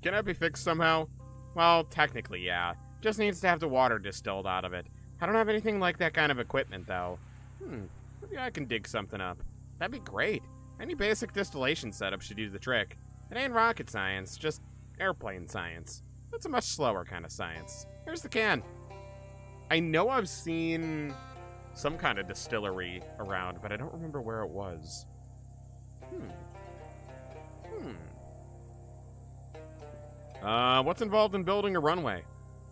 can it be fixed somehow? Well, technically, yeah. Just needs to have the water distilled out of it. I don't have anything like that kind of equipment, though. Maybe I can dig something up. That'd be great. Any basic distillation setup should do the trick. It ain't rocket science, just airplane science. It's a much slower kind of science. Here's the can. I know I've seen some kind of distillery around, but I don't remember where it was. What's involved in building a runway?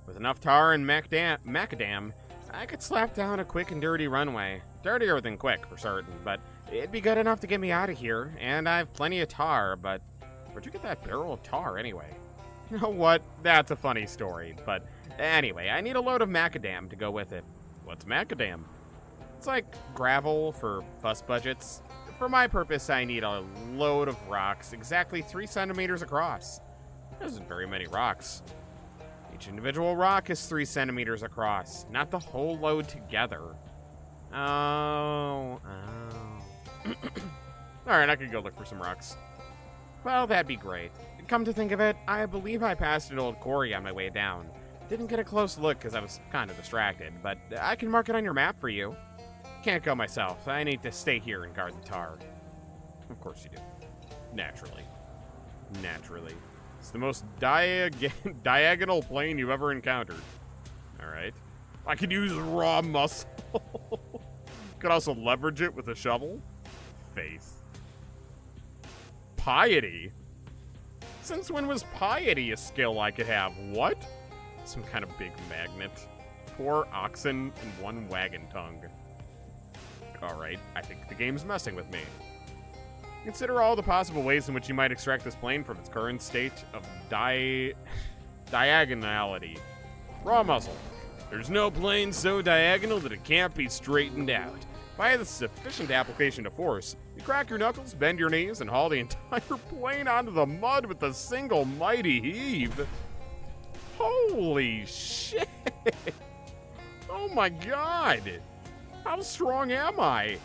With enough tar and macadam, I could slap down a quick and dirty runway. Dirtier than quick, for certain, but it'd be good enough to get me out of here, and I have plenty of tar, but where'd you get that barrel of tar, anyway? You know what? That's a funny story, but anyway, I need a load of macadam to go with it. What's macadam? It's like gravel for fuss budgets. For my purpose, I need a load of rocks exactly 3 centimeters across. There isn't very many rocks. Each individual rock is 3 centimeters across, not the whole load together. Oh. Alright, I could go look for some rocks. Well, that'd be great. Come to think of it, I believe I passed an old quarry on my way down. Didn't get a close look because I was kind of distracted, but I can mark it on your map for you. Can't go myself. I need to stay here and guard the tar. Of course you do. Naturally. Naturally. It's the most diagonal plane you've ever encountered. Alright. I could use raw muscle. Could also leverage it with a shovel. Faith. Piety? Since when was piety a skill I could have? What? Some kind of big magnet. 4 oxen and 1 wagon tongue. Alright, I think the game's messing with me. Consider all the possible ways in which you might extract this plane from its current state of diagonality. Raw muscle. There's no plane so diagonal that it can't be straightened out. By the sufficient application of force, you crack your knuckles, bend your knees, and haul the entire plane onto the mud with a single mighty heave. Holy shit! Oh my god! How strong am I?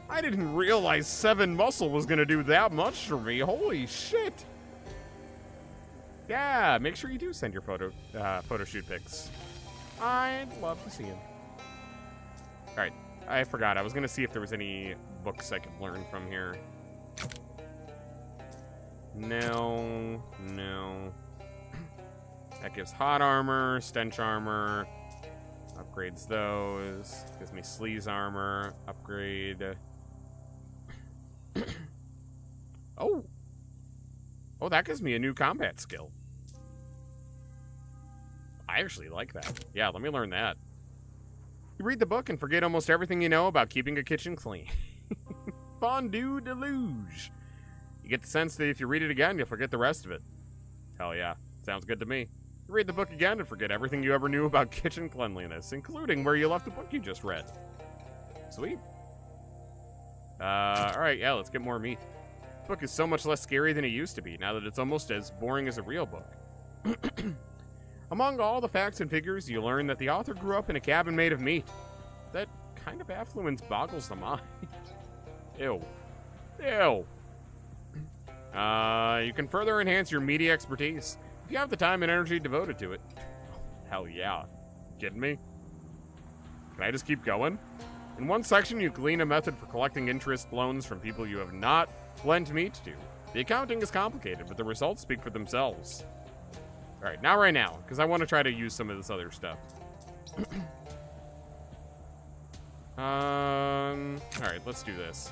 I didn't realize 7 muscle was gonna do that much for me. Holy shit! Yeah, make sure you do send your photo shoot pics. I'd love to see them. Alright, I forgot. I was gonna see if there was any books I could learn from here. No. That gives hot armor, stench armor. Upgrades those. Gives me sleaze armor. Upgrade. Oh, that gives me a new combat skill. I actually like that. Yeah, let me learn that. You read the book and forget almost everything you know about keeping a kitchen clean. Fondue deluge. You get the sense that if you read it again, you'll forget the rest of it. Hell yeah, sounds good to me. You read the book again and forget everything you ever knew about kitchen cleanliness, including where you left the book you just read. Sweet. Alright, yeah, let's get more meat. The book is so much less scary than it used to be, now that it's almost as boring as a real book. Among all the facts and figures, you learn that the author grew up in a cabin made of meat. That kind of affluence boggles the mind. Ew. You can further enhance your meaty expertise if you have the time and energy devoted to it. Hell yeah. Kidding me? Can I just keep going? In one section, you glean a method for collecting interest loans from people you have not lent meat to. The accounting is complicated, but the results speak for themselves. Alright, not right now, because I want to try to use some of this other stuff. Alright, let's do this.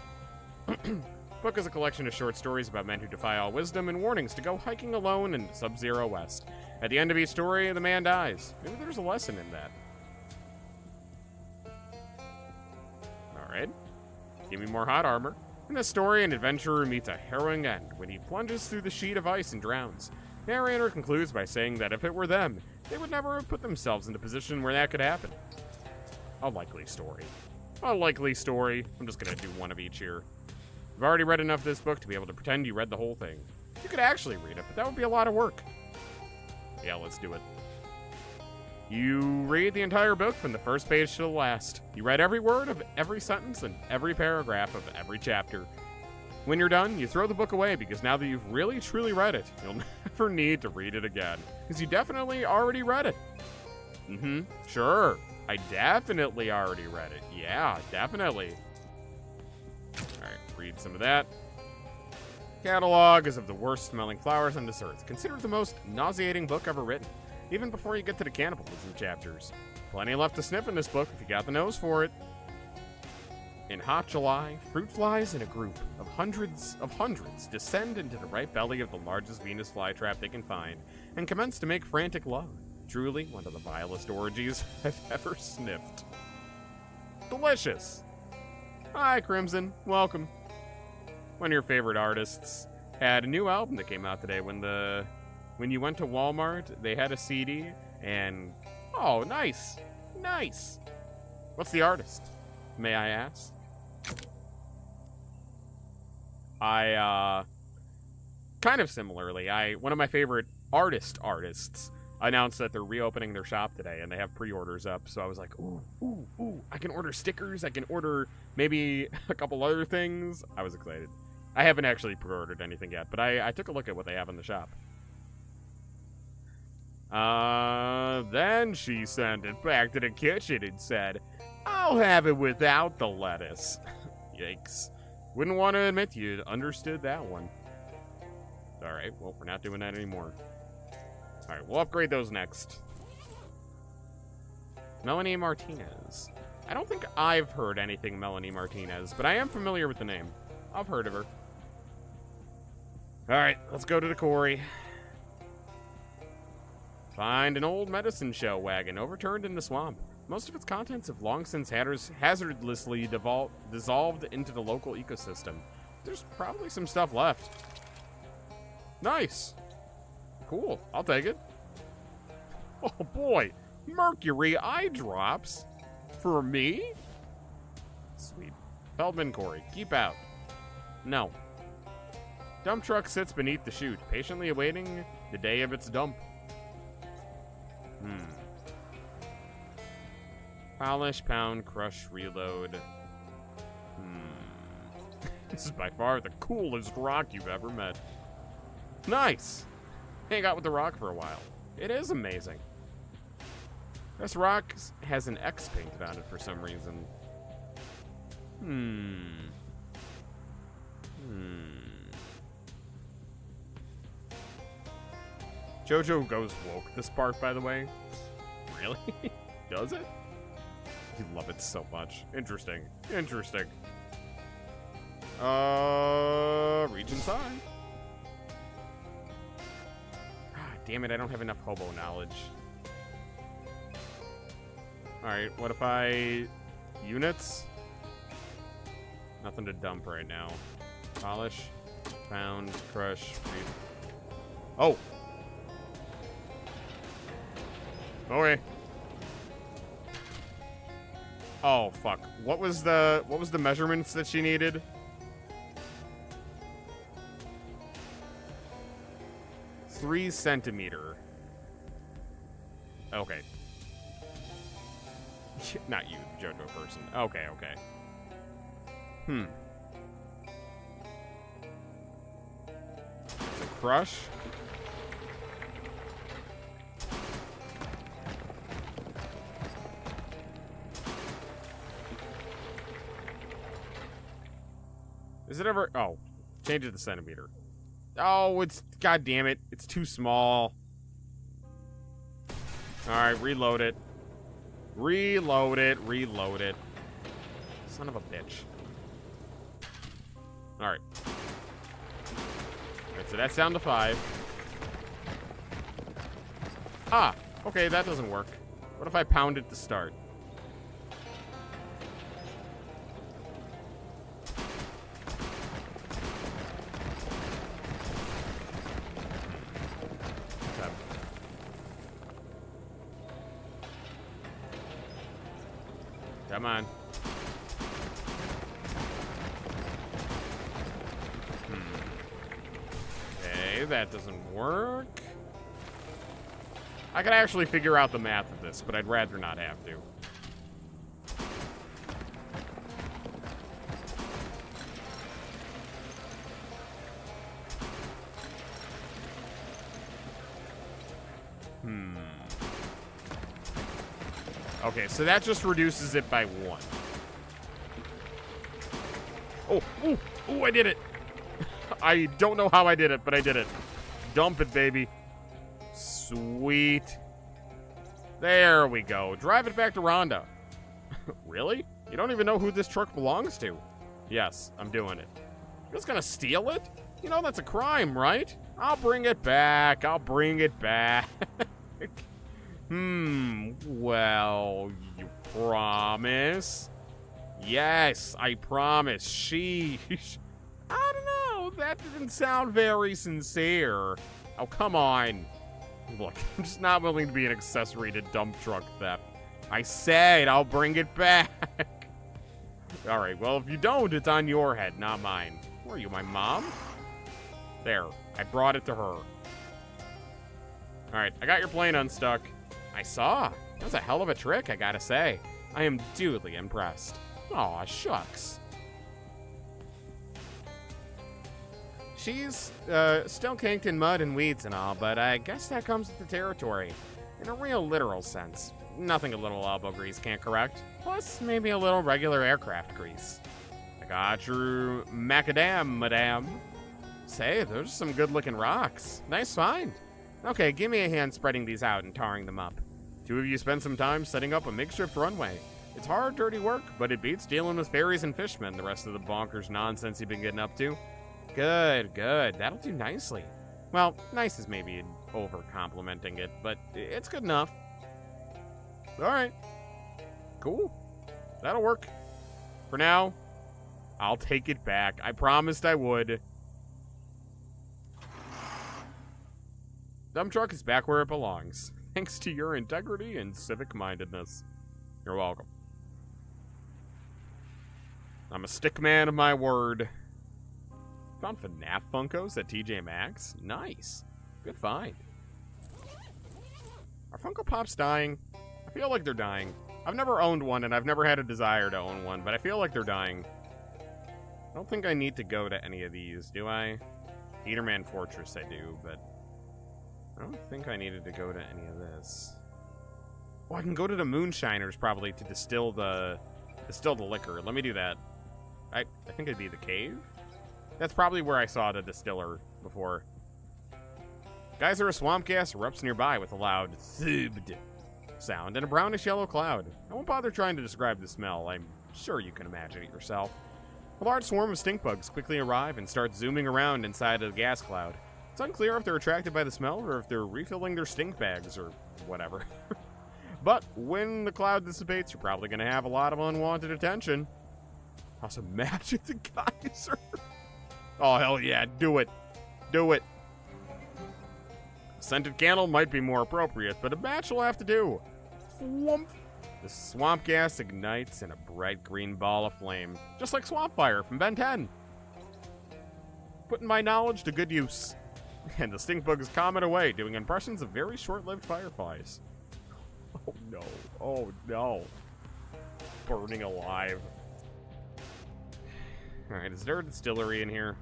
Book is a collection of short stories about men who defy all wisdom and warnings to go hiking alone in the sub-zero west. At the end of each story, the man dies. Maybe there's a lesson in that. Alright. Give me more hot armor. In this story, an adventurer meets a harrowing end when he plunges through the sheet of ice and drowns. The narrator concludes by saying that if it were them, they would never have put themselves in a position where that could happen. A likely story. A likely story. I'm just gonna do one of each here. You've already read enough of this book to be able to pretend you read the whole thing. You could actually read it, but that would be a lot of work. Yeah, let's do it. You read the entire book from the first page to the last. You read every word of every sentence and every paragraph of every chapter. When you're done, you throw the book away because now that you've really truly read it, you'll never need to read it again. Because you definitely already read it. Sure. I definitely already read it. Yeah, definitely. Alright, read some of that. Catalog is of the worst smelling flowers on desserts. Considered the most nauseating book ever written. Even before you get to the cannibalism chapters. Plenty left to sniff in this book if you got the nose for it. In hot July, fruit flies in a group of hundreds descend into the right belly of the largest Venus flytrap they can find and commence to make frantic love. Truly one of the vilest orgies I've ever sniffed. Delicious! Hi, Crimson. Welcome. One of your favorite artists had a new album that came out today. When you went to Walmart, they had a CD, and... Oh, nice! Nice! What's the artist, may I ask? Kind of similarly, one of my favorite artists announced that they're reopening their shop today, and they have pre-orders up, so I was like, ooh, I can order stickers, I can order maybe a couple other things. I was excited. I haven't actually pre-ordered anything yet, but I took a look at what they have in the shop. Then she sent it back to the kitchen and said, I'll have it without the lettuce. Yikes. Wouldn't want to admit you understood that one. Alright, well, we're not doing that anymore. Alright, we'll upgrade those next. Melanie Martinez. I don't think I've heard anything Melanie Martinez, but I am familiar with the name. I've heard of her. Alright, let's go to the quarry. Find an old medicine shell wagon overturned in the swamp. Most of its contents have long since hazardously dissolved into the local ecosystem. There's probably some stuff left. Nice. Cool. I'll take it. Oh boy. Mercury eye drops? For me? Sweet. Feldman Corey, keep out. No. Dump truck sits beneath the chute, patiently awaiting the day of its dump. Polish, pound, crush, reload. This is by far the coolest rock you've ever met. Nice! Hang out with the rock for a while. It is amazing. This rock has an X painted on it for some reason. JoJo goes woke this part, by the way. Really? Does it? You love it so much. Interesting. Interesting. Reach inside. Ah, damn it, I don't have enough hobo knowledge. Alright, what if I... Units? Nothing to dump right now. Polish, pound, crush, read. Oh! Okay. Oh fuck. What was the measurements that she needed? Three centimeter. Okay. Not you, JoJo person. Okay, okay. It's a crush. Is it ever... Oh, change it to centimeter. Oh, it's... God damn it. It's too small. Alright, reload it. Reload it. Reload it. Son of a bitch. Alright. Alright, so that's down to 5. Ah! Okay, that doesn't work. What if I pound it to start? Come on. Okay, that doesn't work. I could actually figure out the math of this, but I'd rather not have to. Okay, so that just reduces it by 1. Oh, I did it. I don't know how I did it, but I did it. Dump it, baby. Sweet. There we go. Drive it back to Rhonda. Really? You don't even know who this truck belongs to. Yes, I'm doing it. You're just gonna steal it? You know that's a crime, right? I'll bring it back. I'll bring it back. Well, you promise? Yes, I promise. Sheesh. I don't know. That didn't sound very sincere. Oh, come on. Look, I'm just not willing to be an accessory to dump truck theft. I said I'll bring it back. All right, well, if you don't, it's on your head, not mine. Where are you, my mom? There, I brought it to her. All right, I got your plane unstuck. I saw. That was a hell of a trick, I gotta say. I am duly impressed. Aw, shucks. She's still caked in mud and weeds and all, but I guess that comes with the territory. In a real literal sense. Nothing a little elbow grease can't correct. Plus, maybe a little regular aircraft grease. I got your macadam, madame. Say, those are some good-looking rocks. Nice find. Okay, give me a hand spreading these out and tarring them up. 2 of you spend some time setting up a makeshift runway. It's hard, dirty work, but it beats dealing with fairies and fishmen, the rest of the bonkers nonsense you've been getting up to. Good, good. That'll do nicely. Well, nice is maybe over-complimenting it, but it's good enough. All right. Cool. That'll work. For now, I'll take it back. I promised I would. Dump truck is back where it belongs, thanks to your integrity and civic-mindedness. You're welcome. I'm a stick man of my word. Found FNAF Funkos at TJ Maxx. Nice. Good find. Are Funko Pops dying? I feel like they're dying. I've never owned one, and I've never had a desire to own one, but I feel like they're dying. I don't think I need to go to any of these, do I? Peterman Fortress I do, but I don't think I needed to go to any of this. Oh, I can go to the Moonshiners probably to distill the liquor. Let me do that. I think it'd be the cave. That's probably where I saw the distiller before. Geyser of swamp gas erupts nearby with a loud thud sound and a brownish yellow cloud. I won't bother trying to describe the smell. I'm sure you can imagine it yourself. A large swarm of stink bugs quickly arrive and start zooming around inside of the gas cloud. It's unclear if they're attracted by the smell or if they're refilling their stink bags or whatever. But when the cloud dissipates, you're probably going to have a lot of unwanted attention. Also, imagine the geyser. Oh, hell yeah, do it. Do it. A scented candle might be more appropriate, but a match will have to do. Thwomp. The swamp gas ignites in a bright green ball of flame, just like swamp fire from Ben 10. Putting my knowledge to good use. And the stink bugs comet away, doing impressions of very short-lived fireflies. Oh no. Oh no. Burning alive. Alright, is there a distillery in here?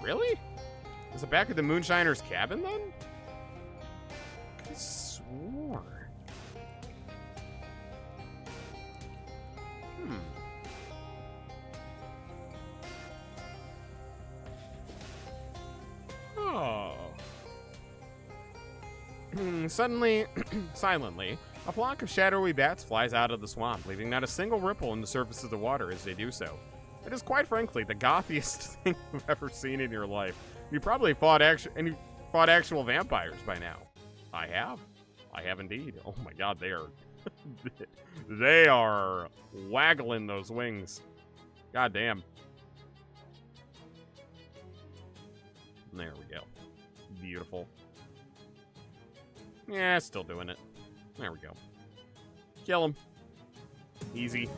Really? Is it back at the Moonshiner's cabin then? I could've swore. Oh. Suddenly, silently, a flock of shadowy bats flies out of the swamp, leaving not a single ripple in the surface of the water as they do so. It is quite frankly the gothiest thing you've ever seen in your life. You probably fought actual vampires by now. I have. I have indeed. Oh my god, they are they are waggling those wings. God damn. There we go. Beautiful. Yeah, still doing it. There we go. Kill him. Easy.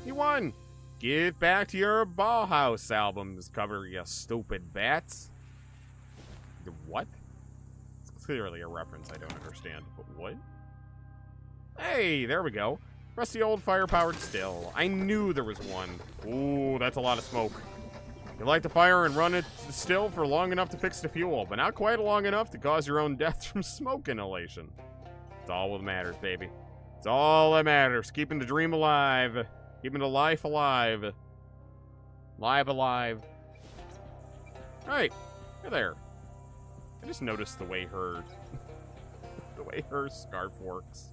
He won! Get back to your Bauhaus albums cover, you stupid bats. What? It's clearly a reference I don't understand, but what? Hey, there we go. Rusty old fire-powered still. I knew there was one. Ooh, that's a lot of smoke. You light the fire and run it still for long enough to fix the fuel, but not quite long enough to cause your own death from smoke inhalation. It's all that matters, baby. It's all that matters. Keeping the dream alive. Keeping the life alive. Live alive. Alright. Hey there. I just noticed the way her scarf works.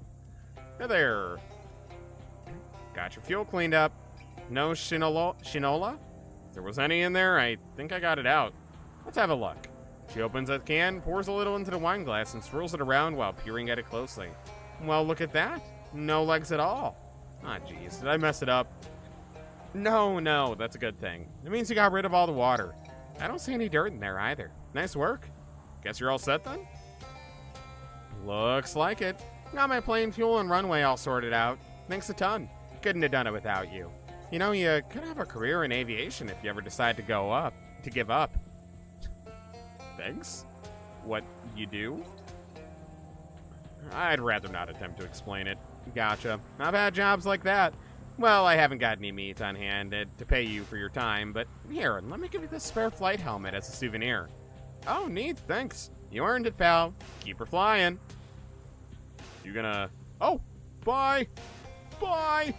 Hey there. Got your fuel cleaned up. No shinola? If there was any in there, I think I got it out. Let's have a look. She opens a can, pours a little into the wine glass, and swirls it around while peering at it closely. Well, look at that. No legs at all. Ah, jeez. Did I mess it up? No, that's a good thing. It means you got rid of all the water. I don't see any dirt in there either. Nice work. Guess you're all set then? Looks like it. Got my plane fuel and runway all sorted out. Thanks a ton. Couldn't have done it without you. You know, you could have a career in aviation if you ever decide to give up. Thanks? What, you do? I'd rather not attempt to explain it. Gotcha. I've had jobs like that. Well, I haven't got any meat on hand to pay you for your time, but here, let me give you this spare flight helmet as a souvenir. Oh, neat, thanks. You earned it, pal. Keep her flying. You gonna... Oh, bye! Bye!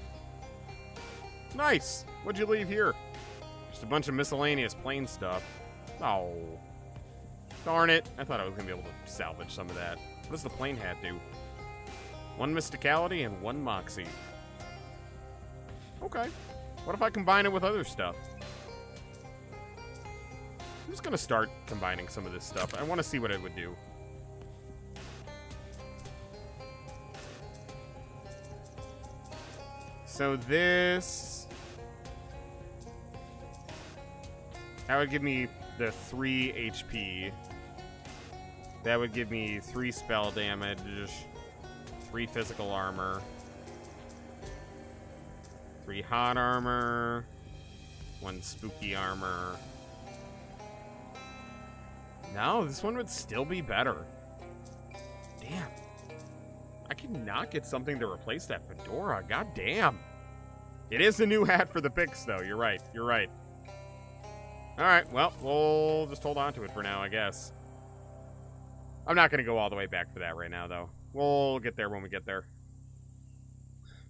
Nice! What'd you leave here? Just a bunch of miscellaneous plane stuff. Oh. Darn it. I thought I was gonna be able to salvage some of that. What does the plane hat do? 1 mysticality and 1 moxie. Okay. What if I combine it with other stuff? I'm just gonna start combining some of this stuff. I want to see what it would do. So this... That would give me the 3 HP. That would give me 3 spell damage, 3 physical armor, 3 hot armor, 1 spooky armor. No, this one would still be better. Damn. I cannot get something to replace that fedora. God damn. It is a new hat for the picks, though. You're right. You're right. Alright, well, we'll just hold on to it for now, I guess. I'm not going to go all the way back for that right now, though. We'll get there when we get there.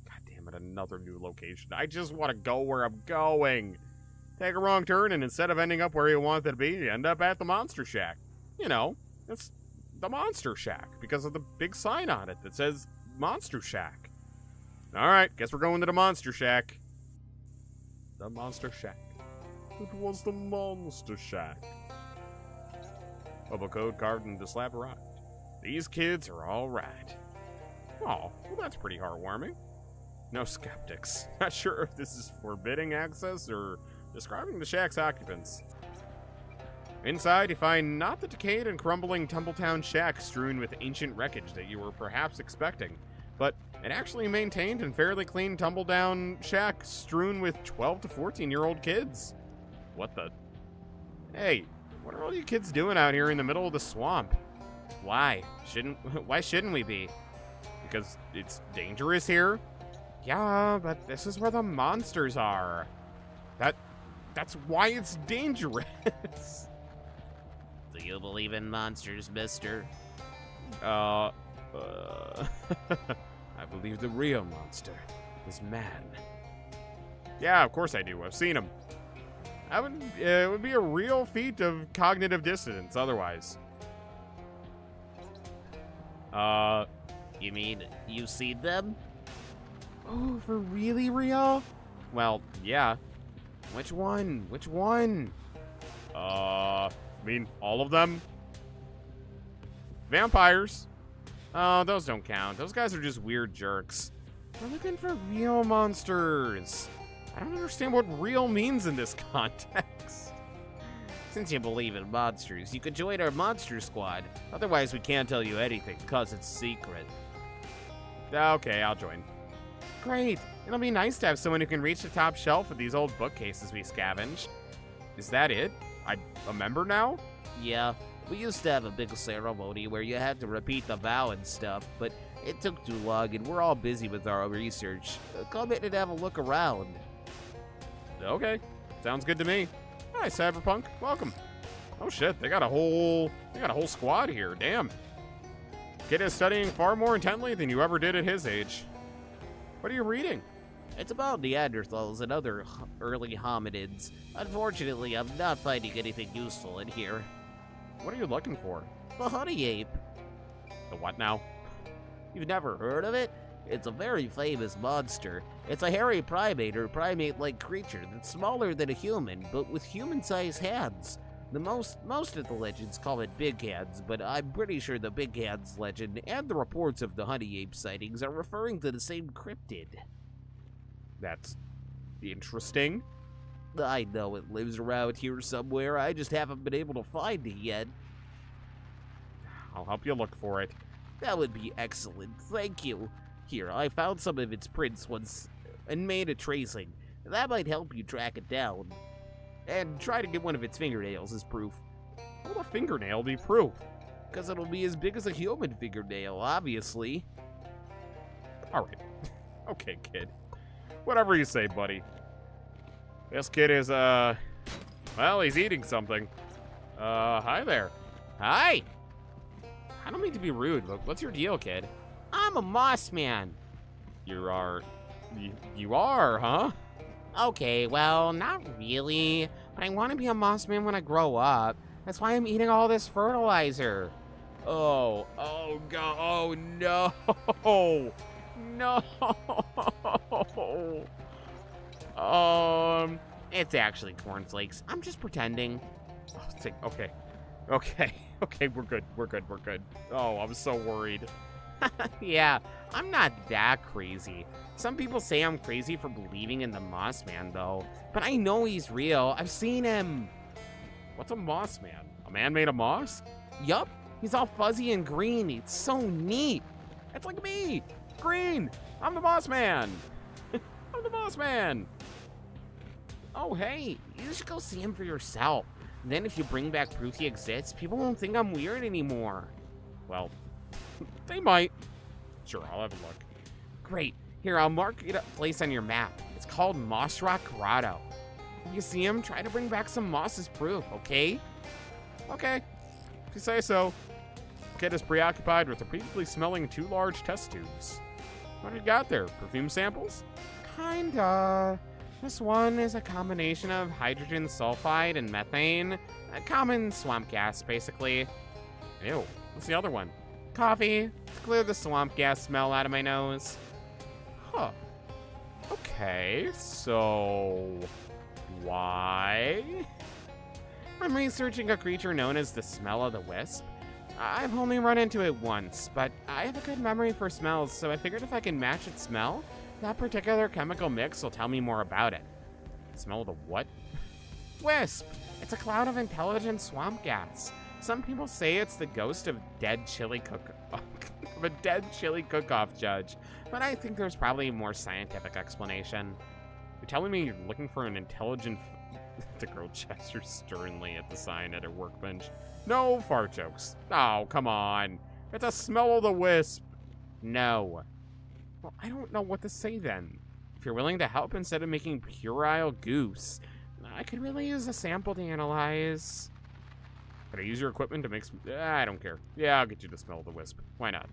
God damn it, another new location. I just want to go where I'm going. Take a wrong turn, and instead of ending up where you wanted to be, you end up at the Monster Shack. You know, it's the Monster Shack, because of the big sign on it that says Monster Shack. Alright, guess we're going to the Monster Shack. The Monster Shack. It was the Monster Shack. Bubble code carved into the slab arrived. These kids are all right. Oh, well that's pretty heartwarming. No skeptics. Not sure if this is forbidding access or describing the shack's occupants. Inside, you find not the decayed and crumbling Tumbletown shack strewn with ancient wreckage that you were perhaps expecting, but an actually maintained and fairly clean tumble-down shack strewn with 12 to 14-year-old kids. What the? Hey, what are all you kids doing out here in the middle of the swamp? Why shouldn't we be? Because it's dangerous here? Yeah, but this is where the monsters are. That's why it's dangerous. Do you believe in monsters, mister? I believe the real monster is man. Yeah, of course I do. I've seen him. It would be a real feat of cognitive dissonance otherwise. You mean you seen them? Oh, for really real? Well, yeah. Which one? Which one? I mean, all of them? Vampires. Oh, those don't count. Those guys are just weird jerks. We're looking for real monsters. I don't understand what real means in this context. Since you believe in monsters, you could join our monster squad. Otherwise, we can't tell you anything, because it's secret. Okay, I'll join. Great. It'll be nice to have someone who can reach the top shelf of these old bookcases we scavenged. Is that it? I'm a member now? Yeah, we used to have a big ceremony where you had to repeat the vow and stuff, but it took too long and we're all busy with our research. Come in and have a look around. Okay, sounds good to me. Hi, Cyberpunk. Welcome. Oh shit, they got a whole squad here. Damn. Kid is studying far more intently than you ever did at his age. What are you reading? It's about Neanderthals and other early hominids. Unfortunately, I'm not finding anything useful in here. What are you looking for? The honey ape. The what now? You've never heard of it? It's a very famous monster. It's a hairy primate or primate-like creature that's smaller than a human, but with human-sized hands. Most of the legends call it Big Hands, but I'm pretty sure the Big Hands legend and the reports of the honey ape sightings are referring to the same cryptid. That's interesting. I know it lives around here somewhere, I just haven't been able to find it yet. I'll help you look for it. That would be excellent, thank you. Here, I found some of its prints once and made a tracing. That might help you track it down. And try to get one of its fingernails as proof. How will a fingernail be proof? Because it'll be as big as a human fingernail, obviously. Alright. Okay, kid. Whatever you say, buddy. This kid is, well, he's eating something. Hi there. Hi! I don't mean to be rude, but what's your deal, kid? I'm a moss man. You are, huh? Okay, well, not really. But I want to be a moss man when I grow up. That's why I'm eating all this fertilizer. Oh god, oh no. No. It's actually cornflakes. I'm just pretending. Okay, we're good. Oh, I was so worried. Yeah, I'm not that crazy. Some people say I'm crazy for believing in the Moss Man, though. But I know he's real. I've seen him. What's a moss man? A man made of moss? Yup. He's all fuzzy and green. It's so neat. It's like me. Green. I'm the moss man. I'm the moss man. Oh, hey. You should go see him for yourself. Then if you bring back proof he exists, people won't think I'm weird anymore. Well, they might. Sure, I'll have a look. Great. Here, I'll mark it a place on your map. It's called Moss Rock Grotto. If you see him, try to bring back some moss as proof, okay? Okay, if you say so. Kid is preoccupied with repeatedly smelling 2 large test tubes. What do you got there? Perfume samples? Kinda. This one is a combination of hydrogen sulfide and methane. A common swamp gas, basically. Ew. What's the other one? Coffee. To clear the swamp gas smell out of my nose. Huh. Okay, so why? I'm researching a creature known as the smell of the wisp. I've only run into it once, but I have a good memory for smells, so I figured if I can match its smell, that particular chemical mix will tell me more about it. Smell of the what? Wisp! It's a cloud of intelligent swamp gas. Some people say it's the ghost of a dead chili cook-off judge, but I think there's probably a more scientific explanation. You're telling me you're looking for an intelligent... The girl gestures sternly at the sign at her workbench. No fart jokes. Oh, come on. It's a smell of the wisp. No. Well, I don't know what to say then. If you're willing to help instead of making puerile goose, I could really use a sample to analyze. Can I use your equipment to make some... I don't care. Yeah, I'll get you to smell the wisp. Why not?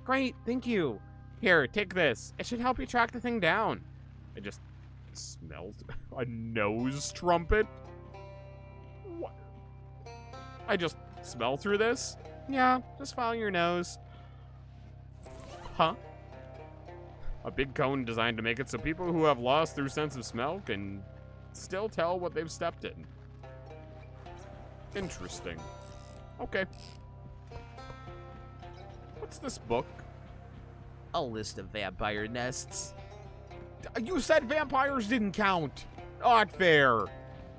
Great, thank you. Here, take this. It should help you track the thing down. I just smelled a nose trumpet? What? I just smell through this? Yeah, just follow your nose. Huh? A big cone designed to make it so people who have lost their sense of smell can still tell what they've stepped in. Interesting. Okay. What's this book? A list of vampire nests. You said vampires didn't count. Not fair.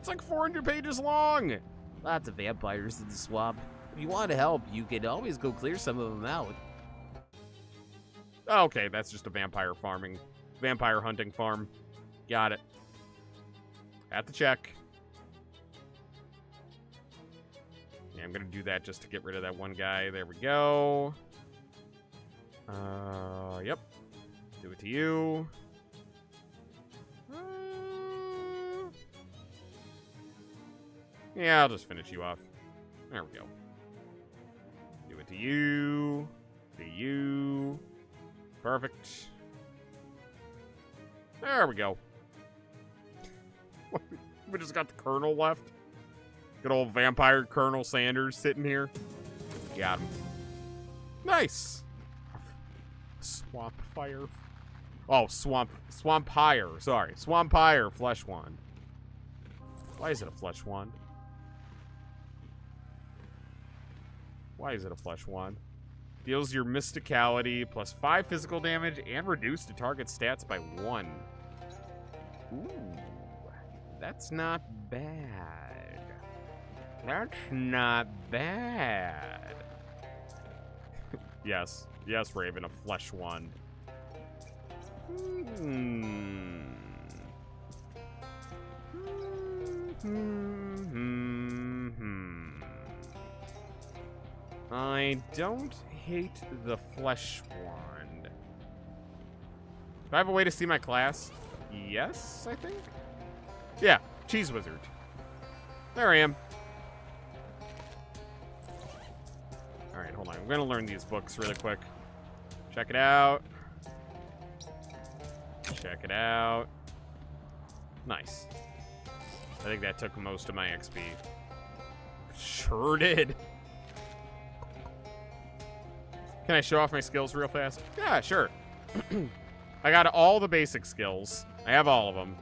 It's like 400 pages long. Lots of vampires in the swamp. If you want to help, you can always go clear some of them out. Okay, that's just a vampire farming Vampire hunting farm. Got it. At the check. Yeah, I'm gonna do that just to get rid of that one guy. There we go. Yep. Do it to you. Yeah, I'll just finish you off. There we go. Do it to you. To you. Perfect. There we go. We just got the Colonel left. Good old vampire Colonel Sanders sitting here. Got him. Nice. Swamp fire. Oh, Swampire. Sorry. Swampire Flesh Wand. Why is it a Flesh Wand? Why is it a Flesh Wand? Deals your mysticality plus 5 physical damage and reduce the target stats by 1. Ooh. That's not bad. That's not bad. Yes. Yes, Raven, a Flesh Wand. I don't hate the Flesh Wand. Do I have a way to see my class? Yes, I think? Yeah, Cheese Wizard. There I am. Alright, hold on. I'm going to learn these books really quick. Check it out. Check it out. Nice. I think that took most of my XP. Sure did. Can I show off my skills real fast? Yeah, sure. I got all the basic skills. I have all of them.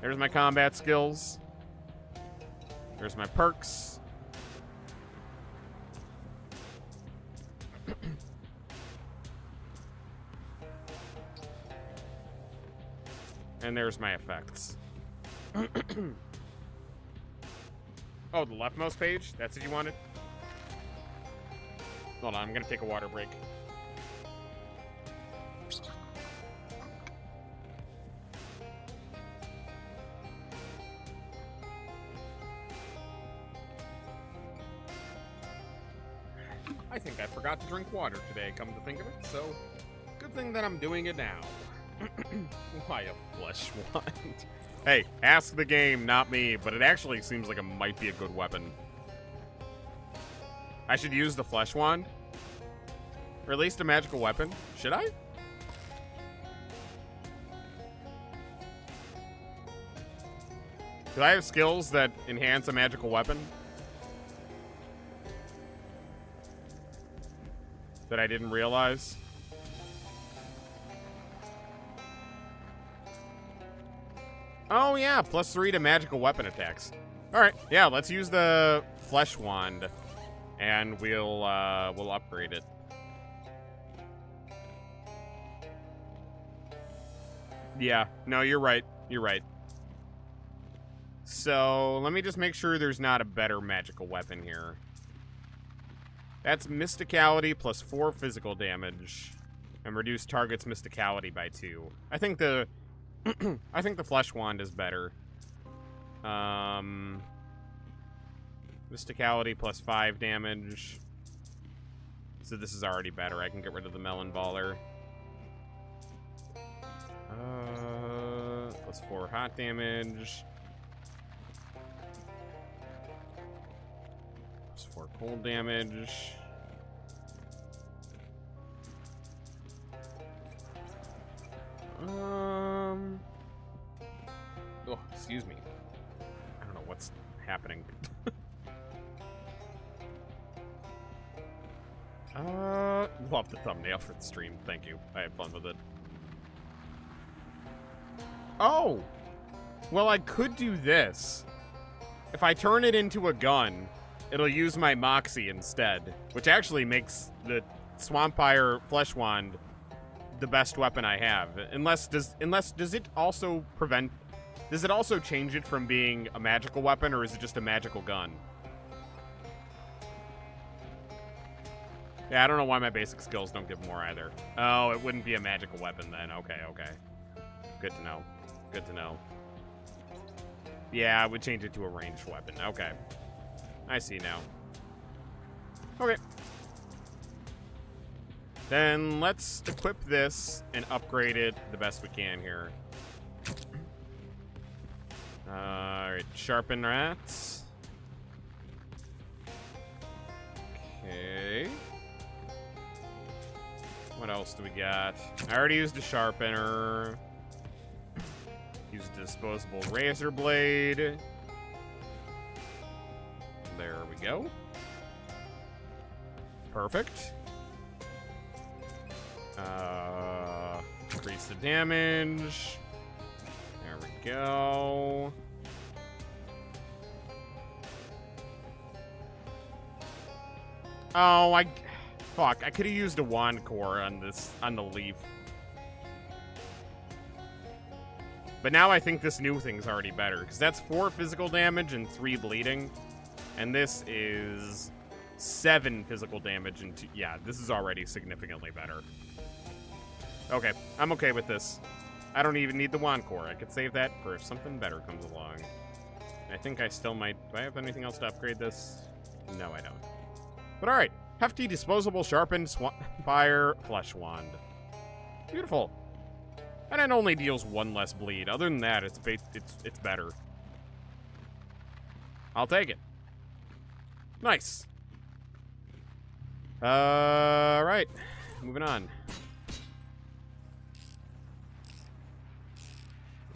There's my combat skills. There's my perks. And there's my effects. Oh, the leftmost page? That's what you wanted? Hold on, I'm gonna take a water break. I think I forgot to drink water today, come to think of it, so good thing that I'm doing it now. Why a Flesh Wand? Hey, ask the game, not me, but it actually seems like it might be a good weapon. I should use the Flesh Wand? Or at least a magical weapon? Should I? Do I have skills that enhance a magical weapon? That I didn't realize? Oh yeah, +3 to magical weapon attacks. Alright, yeah, let's use the Flesh Wand. And we'll upgrade it. Yeah, no, you're right. You're right. So, let me just make sure there's not a better magical weapon here. That's Mysticality plus 4 physical damage. And reduce target's Mysticality by 2. I think the... I think the Flesh Wand is better. Mysticality plus 5 damage. So this is already better. I can get rid of the Melon Baller. Plus 4 hot damage. Plus 4 cold damage. Oh, excuse me. I don't know what's happening. Love the thumbnail for the stream. Thank you. I had fun with it. Oh! Well, I could do this. If I turn it into a gun, it'll use my Moxie instead, which actually makes the Swampire Flesh Wand the best weapon I have. Does it also prevent... Does it also change it from being a magical weapon, or is it just a magical gun? Yeah, I don't know why my basic skills don't give more either. Oh, it wouldn't be a magical weapon then. Okay, okay. Good to know. Good to know. Yeah, I would change it to a ranged weapon. Okay. I see now. Okay. Then let's equip this and upgrade it the best we can here. Alright, sharpen rats. Okay. What else do we got? I already used a sharpener. Used a disposable razor blade. There we go. Perfect. Increase the damage. There we go. Oh, fuck. I could have used a wand core on the leaf. But now I think this new thing's already better, because that's 4 physical damage and 3 bleeding. And this is 7 physical damage and 2. Yeah, this is already significantly better. Okay, I'm okay with this. I don't even need the wand core. I could save that for if something better comes along. I think I still might. Do I have anything else to upgrade this? No, I don't. But alright. Hefty, disposable, sharpened, fire, flesh wand. Beautiful. And it only deals 1 less bleed. Other than that, it's better. I'll take it. Nice. Right. Moving on.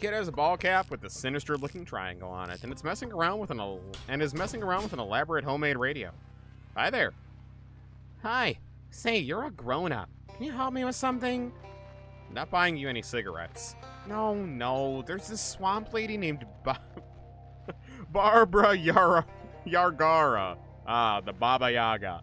Kid has a ball cap with a sinister-looking triangle on it, and it's messing around with an elaborate homemade radio. Hi there. Hi. Say, you're a grown-up. Can you help me with something? I'm not buying you any cigarettes. No. There's this swamp lady named Barbara Yargara. Ah, the Baba Yaga.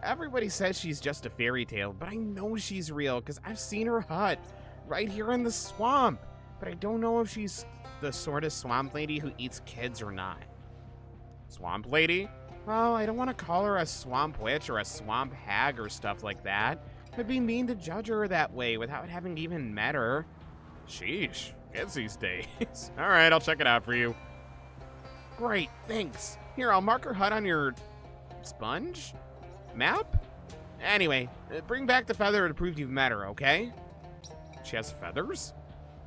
Everybody says she's just a fairy tale, but I know she's real because I've seen her hut right here in the swamp. But I don't know if she's the sort of swamp lady who eats kids or not. Swamp lady? Well, I don't want to call her a swamp witch or a swamp hag or stuff like that. It'd be mean to judge her that way without having even met her. Sheesh, kids these days. All right, I'll check it out for you. Great, thanks. Here, I'll mark her hut on your sponge? Map? Anyway, bring back the feather to prove you've met her, okay? She has feathers?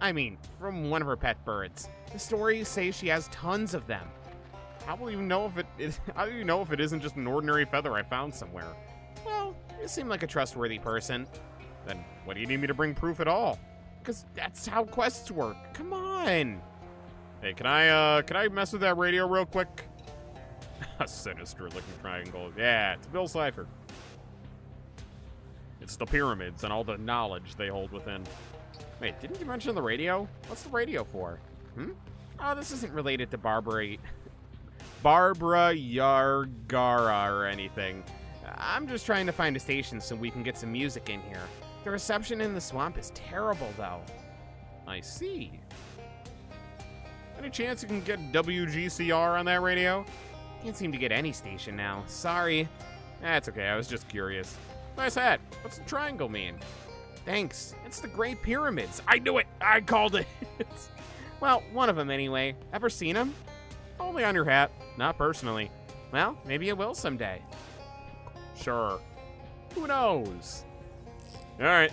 I mean, from one of her pet birds. The stories say she has tons of them. How will you know if it is? How do you know if it isn't just an ordinary feather I found somewhere? Well, you seem like a trustworthy person. Then what do you need me to bring proof at all? Because that's how quests work. Come on. Hey, can I mess with that radio real quick? A sinister-looking triangle. Yeah, it's Bill Cipher. It's the pyramids and all the knowledge they hold within. Wait, didn't you mention the radio? What's the radio for? Oh, this isn't related to Barbara Yargara or anything. I'm just trying to find a station so we can get some music in here. The reception in the swamp is terrible, though. I see. Any chance you can get WGCR on that radio? Can't seem to get any station now. Sorry. That's okay, I was just curious. Nice hat. What's the triangle mean? Thanks. It's the Great Pyramids. I knew it. I called it. Well, one of them anyway. Ever seen them? Only on your hat. Not personally. Well, maybe you will someday. Sure. Who knows? All right.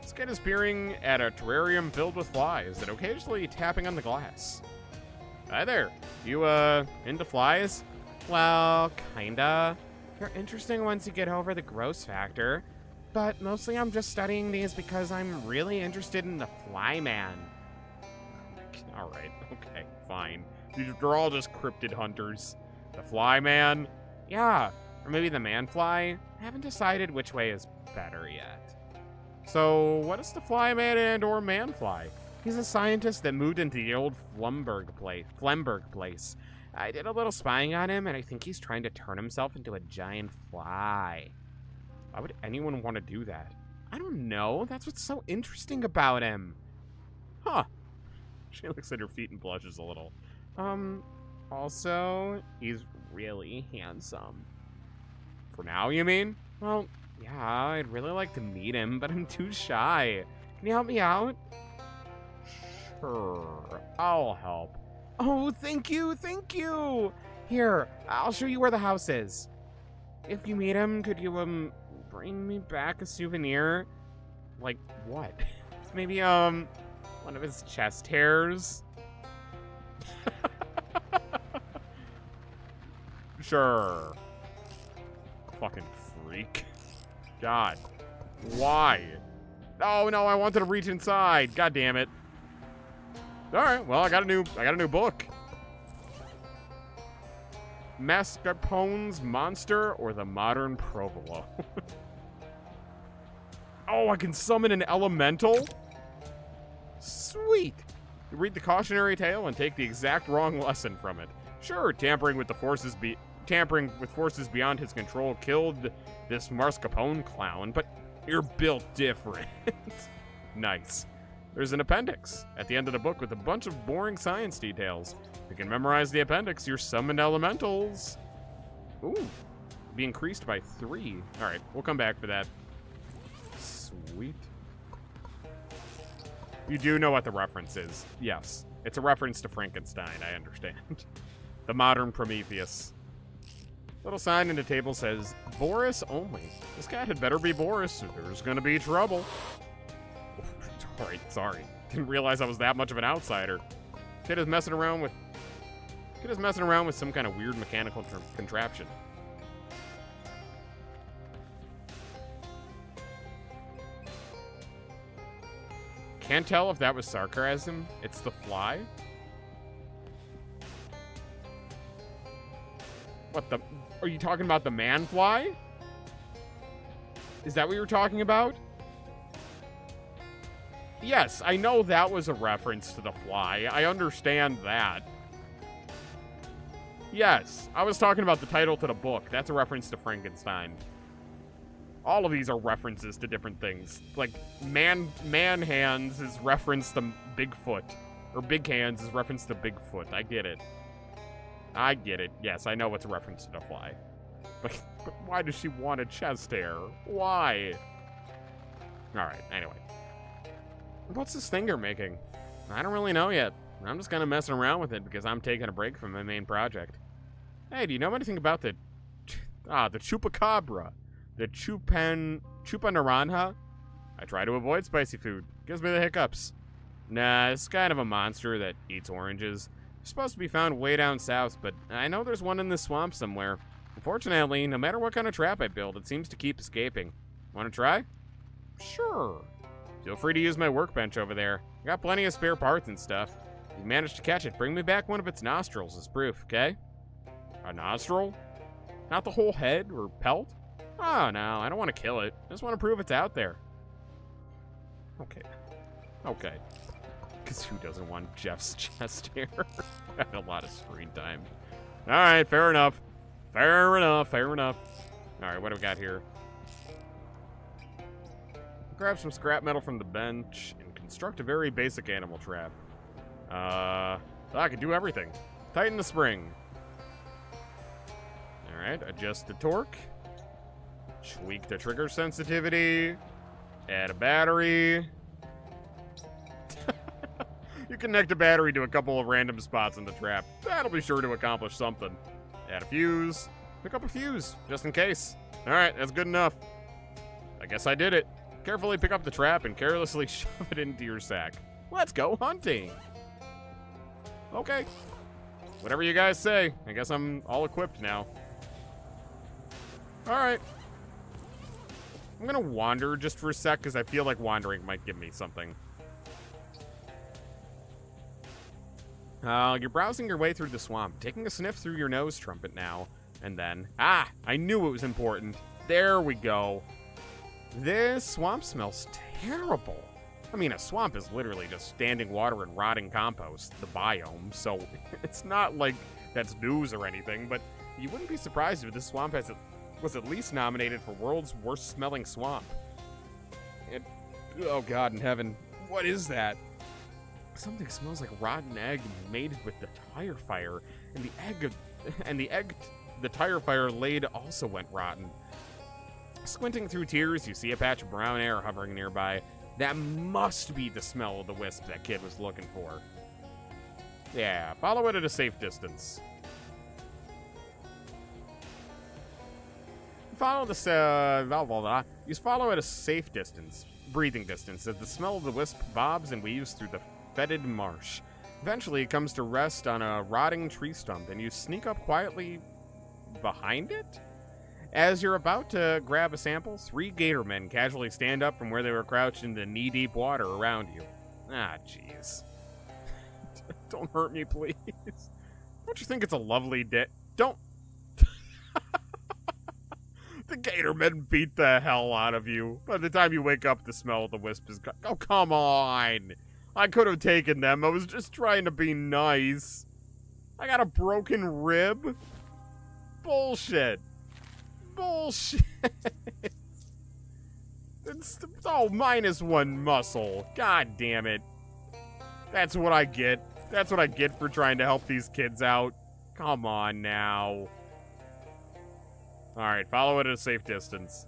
This kid is peering at a terrarium filled with flies and occasionally tapping on the glass. Hi there. You, into flies? Well, kinda. They're interesting once you get over the gross factor. But mostly I'm just studying these because I'm really interested in the fly man. All right, okay, fine. They're all just cryptid hunters. The fly man? Yeah, or maybe the man fly? I haven't decided which way is better yet. So, what is the fly man and or man fly? He's a scientist that moved into the old Flemberg place. I did a little spying on him, and I think he's trying to turn himself into a giant fly. Why would anyone want to do that? I don't know. That's what's so interesting about him. Huh. She looks at her feet and blushes a little. Also, he's really handsome. For now, you mean? Well, yeah, I'd really like to meet him, but I'm too shy. Can you help me out? Sure, I'll help. Oh, thank you, thank you! Here, I'll show you where the house is. If you meet him, could you, bring me back a souvenir? Like, what? Maybe, one of his chest hairs? Sure. Fucking freak. God. Why? Oh no, I wanted to reach inside. God damn it. Alright, well I got a new book. Mascarpone's Monster or the Modern Provolone. Oh, I can summon an elemental? Sweet. You read the cautionary tale and take the exact wrong lesson from it. Sure, tampering with forces beyond his control killed this mascarpone clown, but you're built different. Nice. There's an appendix at the end of the book with a bunch of boring science details. If you can memorize the appendix, you're summoned elementals. Ooh, be increased by 3. All right, we'll come back for that. Sweet. You do know what the reference is. Yes, it's a reference to Frankenstein, I understand. The modern Prometheus. Little sign in the table says, Boris only. This cat had better be Boris, or there's gonna be trouble. Sorry. Didn't realize I was that much of an outsider. Kid is messing around with some kind of weird mechanical contraption. Can't tell if that was sarcasm. It's the fly. What the? Are you talking about the man fly? Is that what you're talking about? Yes, I know that was a reference to the fly. I understand that. Yes, I was talking about the title to the book. That's a reference to Frankenstein. All of these are references to different things. Like, man hands is reference to Bigfoot. Or big hands is reference to Bigfoot. I get it. I get it. Yes, I know it's a reference to the fly. But why does she want a chest hair? Why? Alright, anyway. What's this thing you're making? I don't really know yet. I'm just kind of messing around with it because I'm taking a break from my main project. Hey, do you know anything about the chupacabra? The chupa naranja? I try to avoid spicy food. Gives me the hiccups. Nah, it's kind of a monster that eats oranges. It's supposed to be found way down south, but I know there's one in the swamp somewhere. Unfortunately, no matter what kind of trap I build, it seems to keep escaping. Want to try? Sure. Feel free to use my workbench over there. I got plenty of spare parts and stuff. If you manage to catch it, bring me back one of its nostrils as proof, okay? A nostril? Not the whole head or pelt? Oh, no, I don't want to kill it. I just want to prove it's out there. Okay. Okay. Because who doesn't want Jeff's chest hair? Had a lot of screen time. Alright, fair enough. Fair enough, fair enough. Alright, what do we got here? Grab some scrap metal from the bench and construct a very basic animal trap. I can do everything. Tighten the spring. Alright, adjust the torque. Tweak the trigger sensitivity. Add a battery. You connect a battery to a couple of random spots in the trap. That'll be sure to accomplish something. Add a fuse. Pick up a fuse, just in case. Alright, that's good enough. I guess I did it. Carefully pick up the trap and carelessly shove it into your sack. Let's go hunting. Okay. Whatever you guys say. I guess I'm all equipped now. Alright. I'm gonna wander just for a sec, because I feel like wandering might give me something. You're browsing your way through the swamp, taking a sniff through your nose trumpet now. And then, I knew it was important. There we go. This swamp smells terrible. I mean, a swamp is literally just standing water and rotting compost, the biome, so it's not like that's news or anything, but you wouldn't be surprised if this swamp was at least nominated for World's Worst Smelling Swamp. Oh God in heaven, what is that? Something smells like rotten egg made with the tire fire, and the egg the tire fire laid also went rotten. Squinting through tears, you see a patch of brown air hovering nearby. That must be the smell of the wisp that kid was looking for. Yeah, follow it at a safe distance. Follow the you follow at a safe distance, breathing distance, as the smell of the wisp bobs and weaves through the fetid marsh. Eventually, it comes to rest on a rotting tree stump, and you sneak up quietly behind it. As you're about to grab a sample, 3 gator men casually stand up from where they were crouched in the knee-deep water around you. Ah, jeez. Don't hurt me, please. Don't you think it's a lovely day? Don't. The gator men beat the hell out of you. By the time you wake up, the smell of the wisp is gone. Oh, come on. I could have taken them. I was just trying to be nice. I got a broken rib? Bullshit. Bullshit. It's -1 muscle. God damn it. That's what I get. That's what I get for trying to help these kids out. Come on now. Alright, follow it at a safe distance.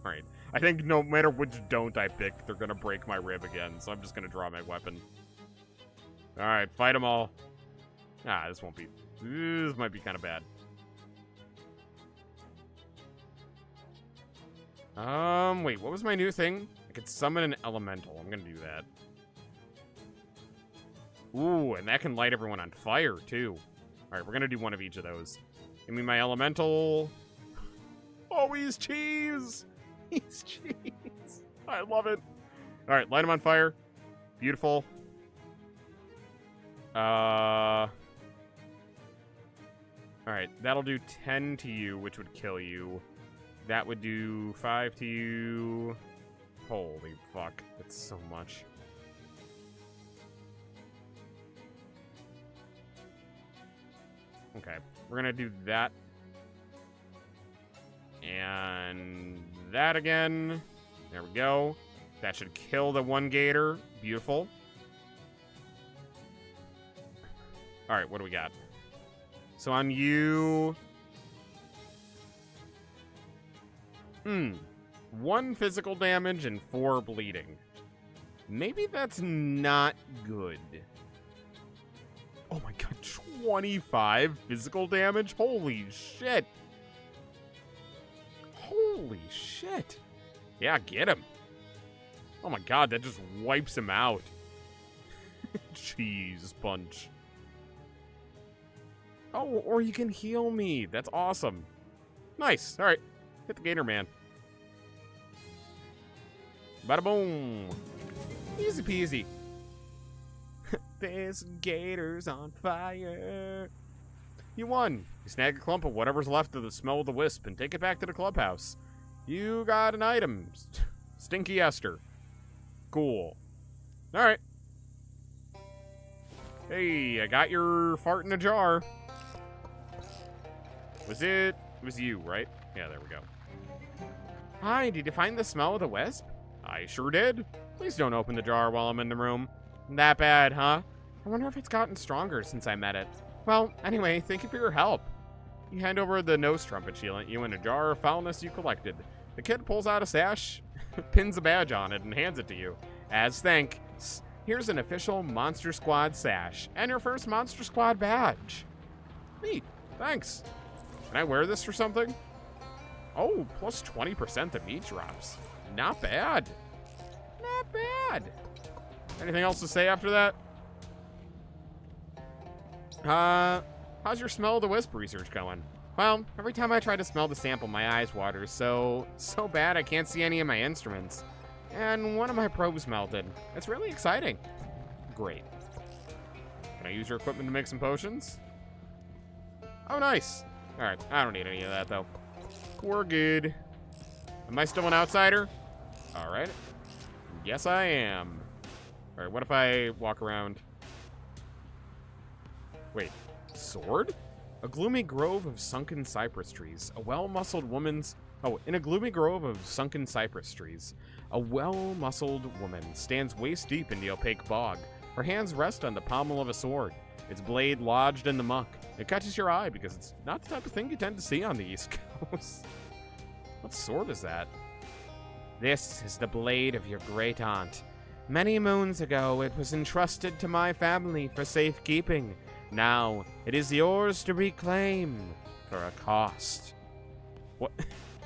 Alright, I think no matter which don't I pick, they're gonna break my rib again, so I'm just gonna draw my weapon. Alright, fight them all. Ah, this won't be... This might be kind of bad. Wait, what was my new thing? I could summon an elemental. I'm gonna do that. Ooh, and that can light everyone on fire, too. Alright, we're gonna do one of each of those. Give me my elemental. Oh, he's cheese! He's cheese. I love it. Alright, light him on fire. Beautiful. Alright, that'll do 10 to you, which would kill you. That would do 5 to you. Holy fuck, that's so much. Okay, we're gonna do that. And that again. There we go. That should kill the 1 gator. Beautiful. Alright, what do we got? So on you... 1 physical damage and 4 bleeding. Maybe that's not good. Oh my god, 25 physical damage? Holy shit. Holy shit. Yeah, get him. Oh my god, that just wipes him out. Cheese punch. Oh, or you can heal me. That's awesome. Nice. All right. Hit the gator man. Bada boom. Easy peasy. This gator's on fire. You won. You snag a clump of whatever's left of the smell of the wisp and take it back to the clubhouse. You got an item. Stinky Esther. Cool. All right. Hey, I got your fart in a jar. It was you, right? Yeah, there we go. Hi, did you find the smell of the wisp? I sure did. Please don't open the jar while I'm in the room. That bad, huh? I wonder if it's gotten stronger since I met it. Well, anyway, thank you for your help. You hand over the nose trumpet she lent you in a jar of foulness you collected. The kid pulls out a sash, pins a badge on it, and hands it to you. As thanks, here's an official Monster Squad sash and your first Monster Squad badge. Neat. Thanks. Can I wear this for something? Oh, plus 20% to meat drops. Not bad. Not bad. Anything else to say after that? How's your smell of the wisp research going? Well, every time I try to smell the sample, my eyes water so bad I can't see any of my instruments. And one of my probes melted. It's really exciting. Great. Can I use your equipment to make some potions? Oh, nice. All right, I don't need any of that, though. We're good. Am I still an outsider? All right. Yes, I am. All right, what if I walk around? Wait, sword? A gloomy grove of sunken cypress trees. A well-muscled woman's... Oh, in a gloomy grove of sunken cypress trees, a well-muscled woman stands waist-deep in the opaque bog. Her hands rest on the pommel of a sword, its blade lodged in the muck. It catches your eye because it's not the type of thing you tend to see on the East Coast. What sword is that? This is the blade of your great aunt. Many moons ago, it was entrusted to my family for safekeeping. Now, it is yours to reclaim for a cost. What?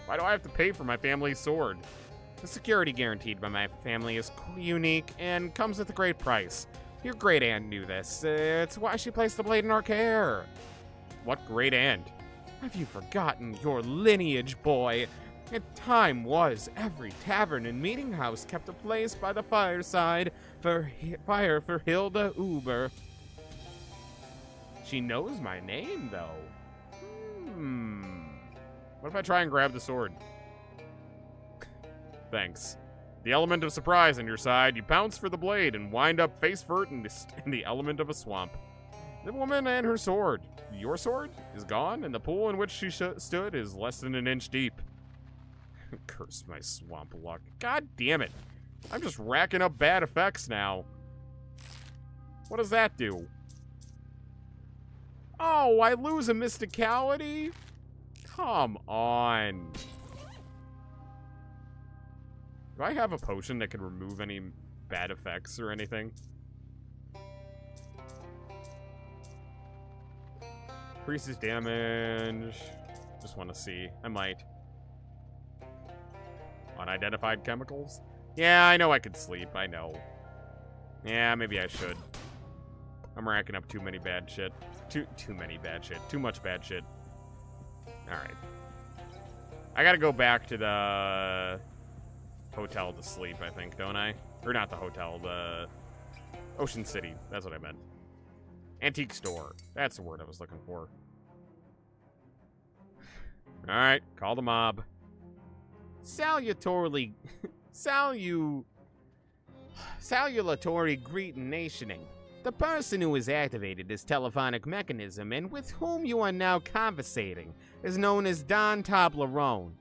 Why do I have to pay for my family's sword? The security guaranteed by my family is unique and comes with a great price. Your great aunt knew this. It's why she placed the blade in our care. What great aunt? Have you forgotten your lineage, boy? Time was every tavern and meeting house kept a place by the fireside for fire for Hilda Uber. She knows my name, though. What if I try and grab the sword? Thanks. The element of surprise on your side, you pounce for the blade and wind up face first in the element of a swamp. The woman and her sword. Your sword is gone, and the pool in which she stood is less than an inch deep. Curse my swamp luck. God damn it. I'm just racking up bad effects now. What does that do? Oh, I lose a mysticality? Come on. Do I have a potion that can remove any bad effects or anything? Increases damage. Just want to see. I might. Unidentified chemicals? Yeah, I know I could sleep. I know. Yeah, maybe I should. I'm racking up too many bad shit. Too many bad shit. Too much bad shit. Alright. I gotta go back to the hotel to sleep, I think, don't I? Or not the hotel, the Ocean City. That's what I meant. Antique store. That's the word I was looking for. Alright, call the mob. Salutatory greetinationing. The person who has activated this telephonic mechanism and with whom you are now conversating is known as Don Toblerone.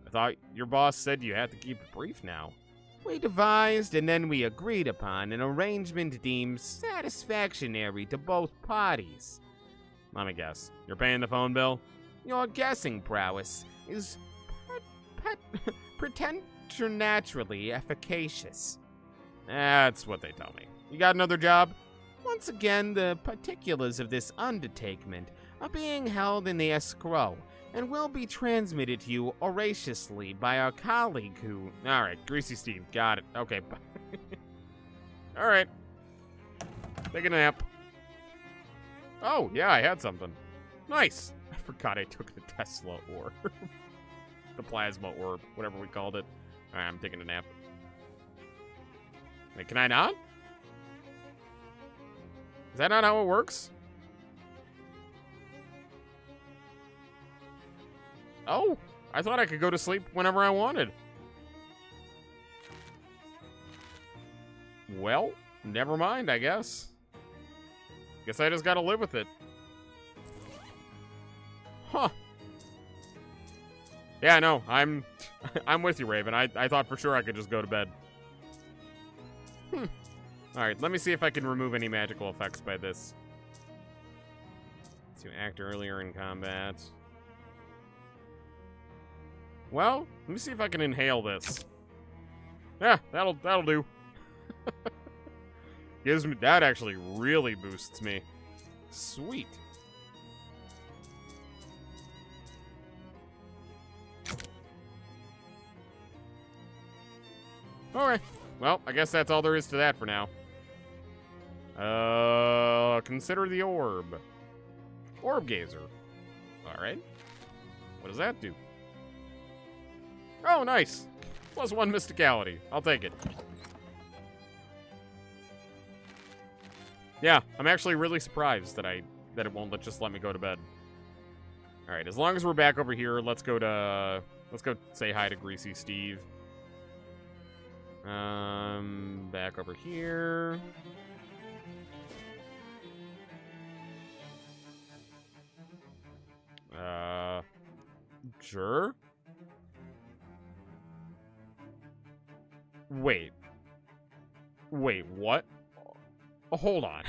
I thought your boss said you had to keep it brief now. We devised and then we agreed upon an arrangement deemed satisfactory to both parties. Let me guess. You're paying the phone bill? Your guessing prowess is preternaturally efficacious. That's what they tell me. You got another job? Once again, the particulars of this undertaking are being held in the escrow and will be transmitted to you oraciously by our colleague who... Alright, Greasy Steve, got it. Okay, bye. Alright. Take a nap. Oh, yeah, I had something. Nice. I forgot I took the Tesla orb. The plasma orb, whatever we called it. Alright, I'm taking a nap. Wait, can I not? Is that not how it works? Oh, I thought I could go to sleep whenever I wanted. Well, never mind, I guess. Guess I just gotta live with it. Huh. Yeah, no, I'm with you, Raven. I thought for sure I could just go to bed. Alright, let me see if I can remove any magical effects by this. To act earlier in combat. Well, let me see if I can inhale this. Yeah, that'll do. Gives me that actually really boosts me. Sweet. Alright. Well, I guess that's all there is to that for now. Consider the orb. Orb gazer. Alright. What does that do? Oh, nice. +1 mysticality. I'll take it. Yeah, I'm actually really surprised that it won't just let me go to bed. Alright, as long as we're back over here, let's go say hi to Greasy Steve. Back over here. Sure. Wait, what? Oh, hold on.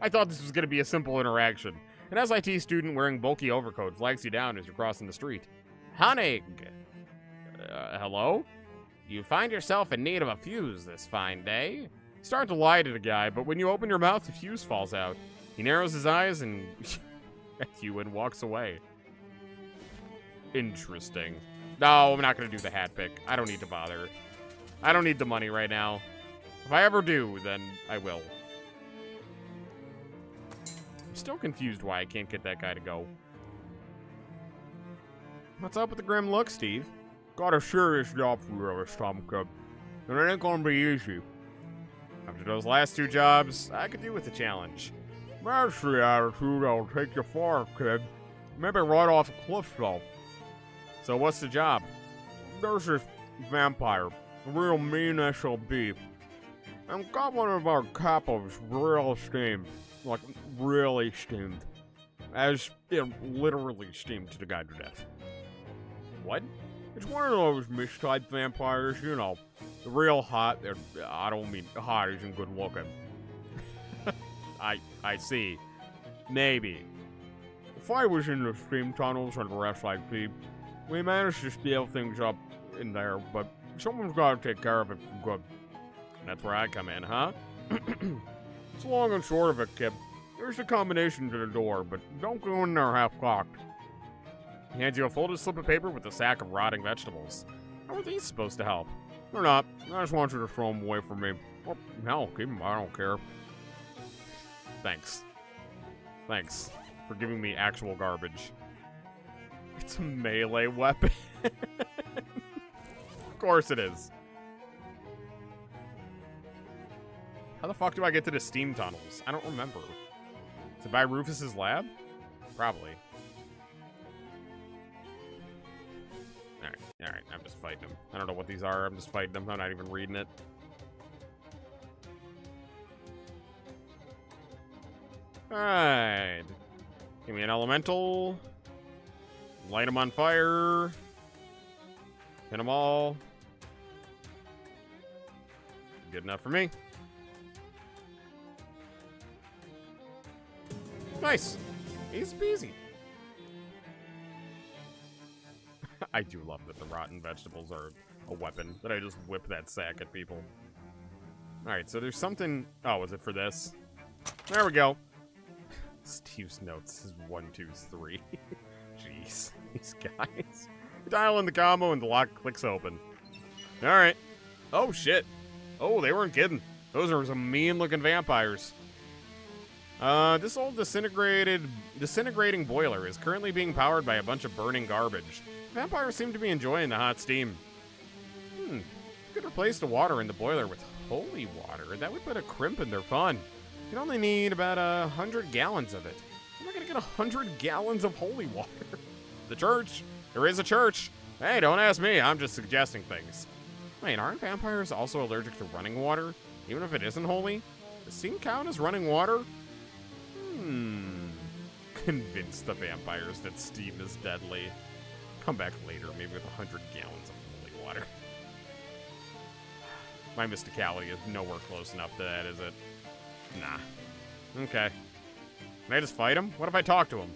I thought this was going to be a simple interaction. An SIT student wearing bulky overcoat flags you down as you're crossing the street. Honig! Hello? You find yourself in need of a fuse this fine day? You start to lie to the guy, but when you open your mouth, the fuse falls out. He narrows his eyes and at you and walks away. Interesting. No, I'm not going to do the hat pick. I don't need to bother. I don't need the money right now. If I ever do, then I will. I'm still confused why I can't get that guy to go. What's up with the grim look, Steve? Got a serious job for you this time, kid. And it ain't gonna be easy. After those last two jobs, I could do with a challenge. That's the attitude that'll take you far, kid. Maybe right off a cliff, though. So what's the job? There's this vampire. A real mean SOB. And got one of our capos real steamed. Like, really steamed. As, literally steamed to the guy to death. What? It's one of those mistype vampires, you know. The real hot. I don't mean hot isn't good looking. I see. Maybe. If I was in the steam tunnels and the rest like me, we managed to steal things up in there, but someone's got to take care of it for good. That's where I come in, huh? It's long and short of it, kid. There's a combination to the door, but don't go in there half-cocked. He hands you a folded slip of paper with a sack of rotting vegetables. How are these supposed to help? They're not. I just want you to throw them away from me. Well, hell, keep them. I don't care. Thanks. Thanks for giving me actual garbage. It's a melee weapon. Of course it is. How the fuck do I get to the steam tunnels? I don't remember. Is it by Rufus's lab? Probably. Alright, I'm just fighting them. I don't know what these are, I'm just fighting them. I'm not even reading it. Alright. Give me an elemental. Light them on fire. Hit them all. Good enough for me. Nice. Easy peasy. I do love that the rotten vegetables are a weapon, that I just whip that sack at people. Alright, so there's something... Oh, is it for this? There we go. Steve's notes is 1, 2, 3. Jeez, these guys. You dial in the combo and the lock clicks open. Alright. Oh, shit. Oh, they weren't kidding. Those are some mean-looking vampires. This old disintegrating boiler is currently being powered by a bunch of burning garbage. Vampires seem to be enjoying the hot steam. You could replace the water in the boiler with holy water. That would put a crimp in their fun. You'd only need about 100 gallons of it. I'm not gonna get 100 gallons of holy water. The church. There is a church. Hey, don't ask me. I'm just suggesting things. Wait, aren't vampires also allergic to running water? Even if it isn't holy? Does steam count as running water? Convince the vampires that steam is deadly. Come back later, maybe with 100 gallons of holy water. My mysticality is nowhere close enough to that, is it? Nah. Okay. Can I just fight him? What if I talk to him?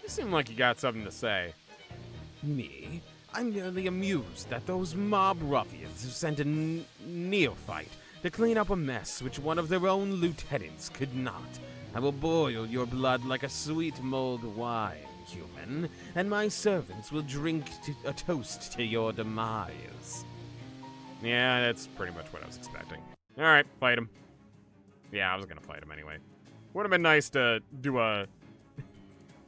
You seem like you got something to say. Me? I'm merely amused that those mob ruffians have sent a neophyte to clean up a mess which one of their own lieutenants could not. I will boil your blood like a sweet mulled wine, human, and my servants will drink a toast to your demise. Yeah, that's pretty much what I was expecting. Alright, fight him. Yeah, I was gonna fight him anyway. Would have been nice to do a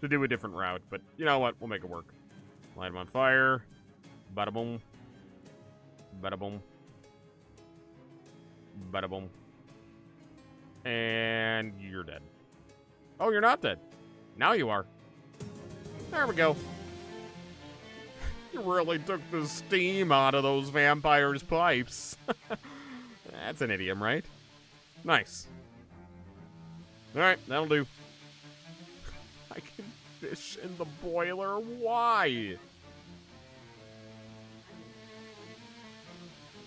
different route, but you know what? We'll make it work. Light him on fire. Bada boom. Bada boom. Bada boom. And you're dead. Oh, you're not dead. Now you are. There we go. You really took the steam out of those vampires' pipes. That's an idiom, right? Nice. Alright, that'll do. I can fish in the boiler. Why?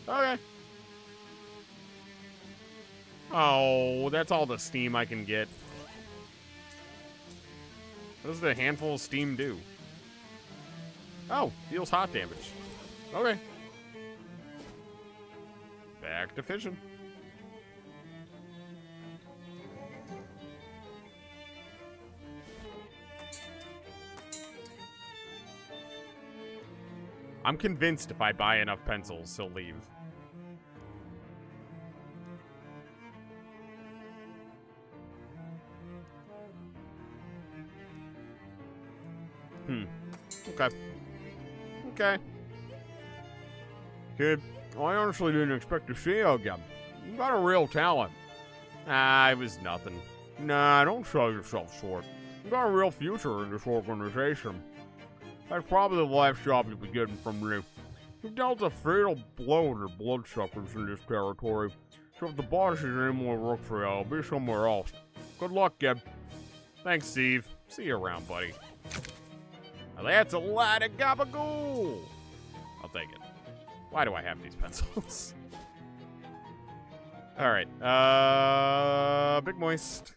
Okay. Oh, that's all the steam I can get. What does the handful of steam do? Oh, deals hot damage. Okay. Back to fishing. I'm convinced if I buy enough pencils, he'll leave. Okay. Okay. Kid, I honestly didn't expect to see you again. You got a real talent. Ah, it was nothing. Nah, don't sell yourself short. You got a real future in this organization. That's probably the last job you'll be getting from me. You dealt a fatal blow to the bloodsuckers in this territory, so if the boss is any more work for you, I'll be somewhere else. Good luck, kid. Thanks, Steve. See you around, buddy. Now that's a lot of gabagool. I'll take it. Why do I have these pencils? All right. Big Moist.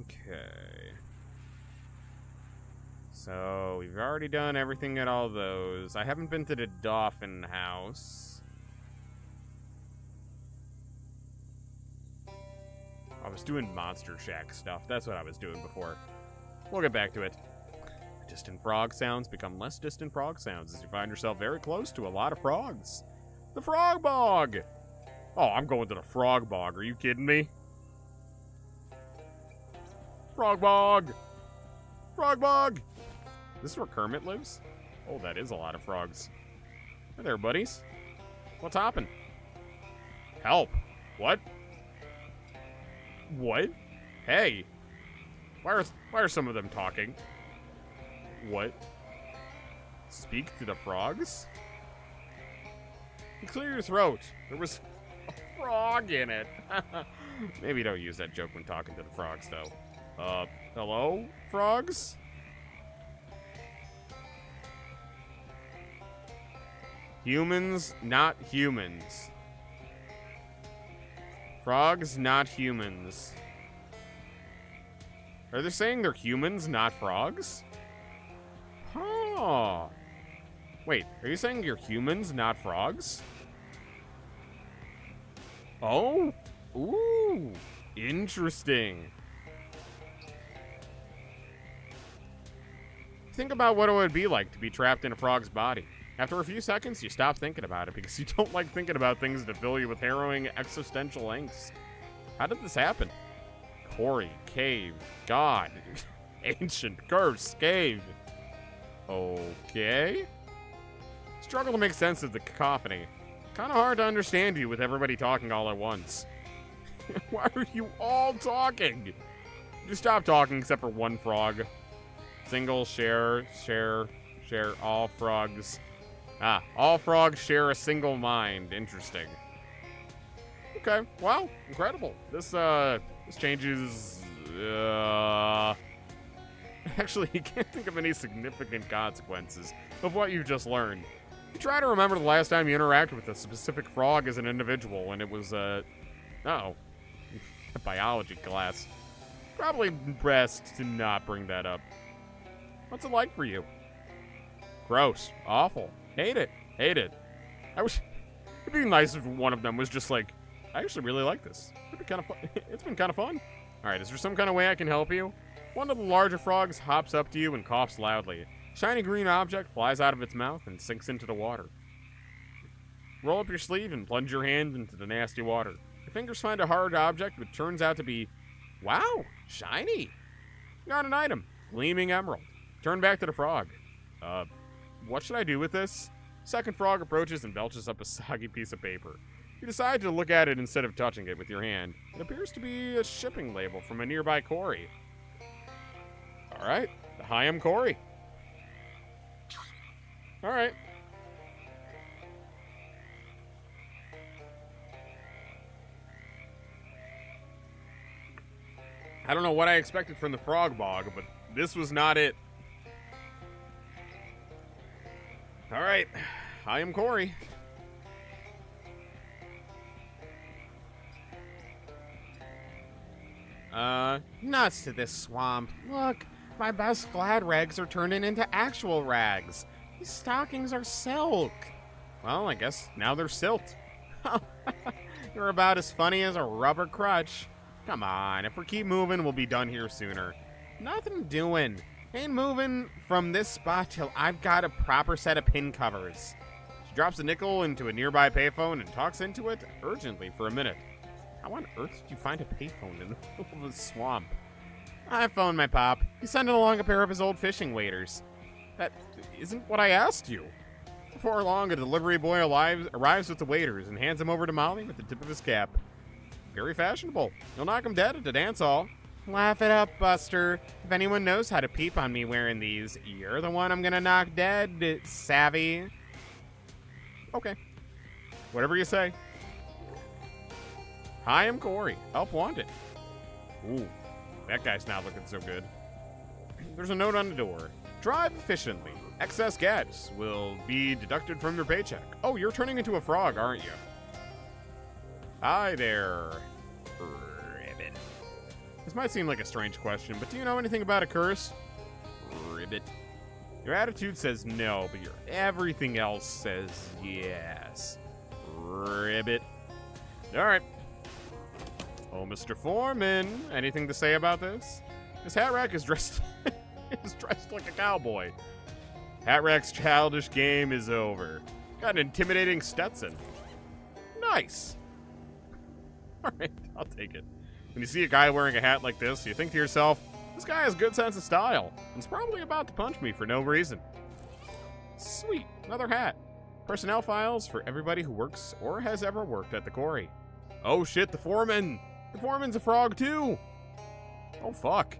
Okay. So we've already done everything at all those. I haven't been to the Dolphin House. I was doing Monster Shack stuff. That's what I was doing before. We'll get back to it. Distant frog sounds become less distant frog sounds as you find yourself very close to a lot of frogs. The Frog Bog! Oh, I'm going to the Frog Bog. Are you kidding me? Frog Bog! Frog Bog! This is where Kermit lives? Oh, that is a lot of frogs. Hey there, buddies. What's hoppin'? Help. What? What? Hey. Why are some of them talking? What? Speak to the frogs? Clear your throat. There was a frog in it. Maybe don't use that joke when talking to the frogs, though. Hello, frogs? Humans, not humans. Frogs, not humans. Are they saying they're humans, not frogs? Huh. Wait, are you saying you're humans, not frogs? Oh? Ooh. Interesting. Think about what it would be like to be trapped in a frog's body. After a few seconds, you stop thinking about it because you don't like thinking about things that fill you with harrowing existential angst. How did this happen? Quarry, cave, god, ancient, curse, cave. Okay. Struggle to make sense of the cacophony. Kind of hard to understand you with everybody talking all at once. Why are you all talking? You stop talking except for one frog. Single, share, all frogs. Ah, all frogs share a single mind. Interesting. Okay, wow, incredible. This changes, Actually, you can't think of any significant consequences of what you've just learned. You try to remember the last time you interacted with a specific frog as an individual, and it was, a biology class. Probably best to not bring that up. What's it like for you? Gross. Awful. Hate it. Hate it. I wish... It'd be nice if one of them was just like, I actually really like this. It'd be kind of fun. It's been kind of fun. Alright, is there some kind of way I can help you? One of the larger frogs hops up to you and coughs loudly. Shiny green object flies out of its mouth and sinks into the water. Roll up your sleeve and plunge your hand into the nasty water. Your fingers find a hard object which turns out to be... Wow! Shiny! Got an item. Gleaming emerald. Turn back to the frog. What should I do with this? Second frog approaches and belches up a soggy piece of paper. You decide to look at it instead of touching it with your hand. It appears to be a shipping label from a nearby quarry. Alright. Hi, I'm Corey. Alright. I don't know what I expected from the Frog Bog, but this was not it. Alright. I am Corey. Nuts to this swamp. Look, my best glad rags are turning into actual rags. These stockings are silk. Well, I guess now they're silt. You're about as funny as a rubber crutch. Come on, if we keep moving, we'll be done here sooner. Nothing doing. Ain't moving from this spot till I've got a proper set of pin covers. She drops a nickel into a nearby payphone and talks into it urgently for a minute. How on earth did you find a payphone in the middle of a swamp? I phoned my pop. He's sending along a pair of his old fishing waders. That isn't what I asked you. Before long, a delivery boy arrives with the waders and hands them over to Molly with the tip of his cap. Very fashionable. You'll knock him dead at the dance hall. Laugh it up, Buster. If anyone knows how to peep on me wearing these, you're the one I'm gonna knock dead, savvy. Okay. Whatever you say. Hi, I'm Corey. Help wanted. Ooh, that guy's not looking so good. There's a note on the door. Drive efficiently. Excess gas will be deducted from your paycheck. Oh, you're turning into a frog, aren't you? Hi there, Ribbit. This might seem like a strange question, but do you know anything about a curse? Ribbit. Your attitude says no, but your everything else says yes. Ribbit. All right. Oh, Mr. Foreman, anything to say about this? This hat rack is dressed like a cowboy. Hat rack's childish game is over. Got an intimidating Stetson. Nice. All right, I'll take it. When you see a guy wearing a hat like this, you think to yourself, this guy has a good sense of style, and is probably about to punch me for no reason. Sweet, another hat. Personnel files for everybody who works or has ever worked at the quarry. Oh shit, the foreman! The foreman's a frog too! Oh fuck.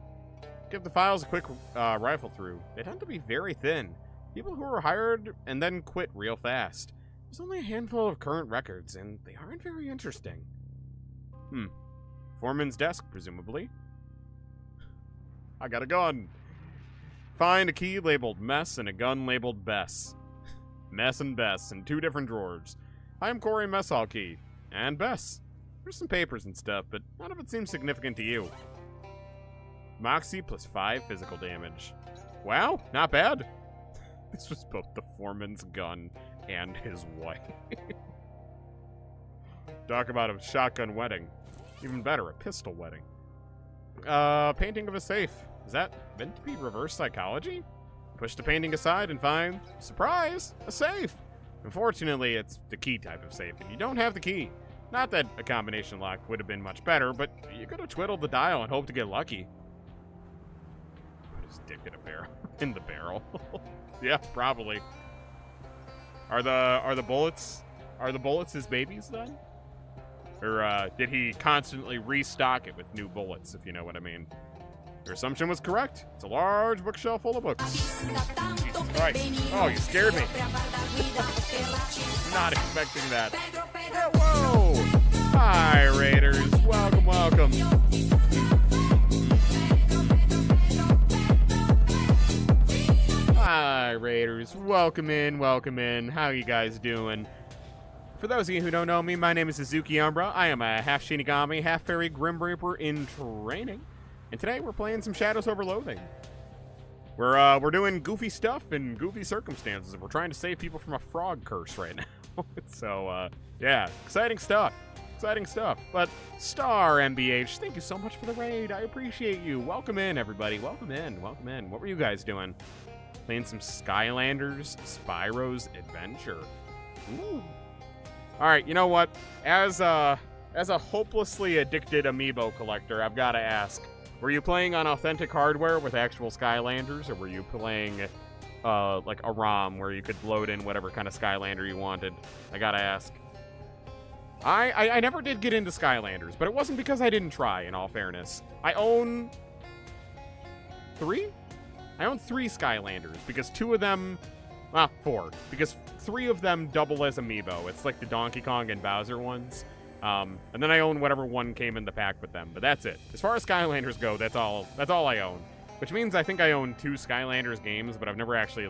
Give the files a quick rifle through. They tend to be very thin. People who are hired and then quit real fast. There's only a handful of current records, and they aren't very interesting. Foreman's desk, presumably. I got a gun. Find a key labeled Mess and a gun labeled Bess. Mess and Bess in 2 different drawers. I'm Corey Mess Hall key. And Bess. There's some papers and stuff, but none of it seems significant to you. Moxie plus 5 physical damage. Wow, not bad. This was both the foreman's gun and his wife. Talk about a shotgun wedding. Even better, a pistol wedding. Painting of a safe. Is that meant to be reverse psychology? Push the painting aside and find, surprise, a safe. Unfortunately, it's the key type of safe, and you don't have the key. Not that a combination lock would have been much better, but you could have twiddled the dial and hoped to get lucky. Put his dick in a barrel. In the barrel. Yeah, probably. Are the bullets his babies then? Or did he constantly restock it with new bullets, if you know what I mean? Your assumption was correct. It's a large bookshelf full of books. Jesus Christ. Oh, you scared me. Not expecting that. Whoa! Hi, Raiders. Welcome, welcome. Hi, Raiders. Welcome in, welcome in. How you guys doing? For those of you who don't know me, my name is Suzuki Umbra. I am a half Shinigami, half Fairy Grim Reaper in training. And today we're playing some Shadows Over Loathing. We're doing goofy stuff in goofy circumstances. We're trying to save people from a frog curse right now. So, yeah, exciting stuff. Exciting stuff. But Star MBH, thank you so much for the raid. I appreciate you. Welcome in, everybody. Welcome in. Welcome in. What were you guys doing? Playing some Skylanders Spyro's Adventure. Ooh. All right, you know what? As a hopelessly addicted amiibo collector, I've got to ask: were you playing on authentic hardware with actual Skylanders, or were you playing like a ROM where you could load in whatever kind of Skylander you wanted? I gotta ask. I never did get into Skylanders, but it wasn't because I didn't try. In all fairness, I own 3. I own 3 Skylanders because 2 of them. 4. Because 3 of them double as amiibo. It's like the Donkey Kong and Bowser ones. And then I own whatever one came in the pack with them. But that's it. As far as Skylanders go, that's all I own. Which means I think I own 2 Skylanders games, but I've never actually,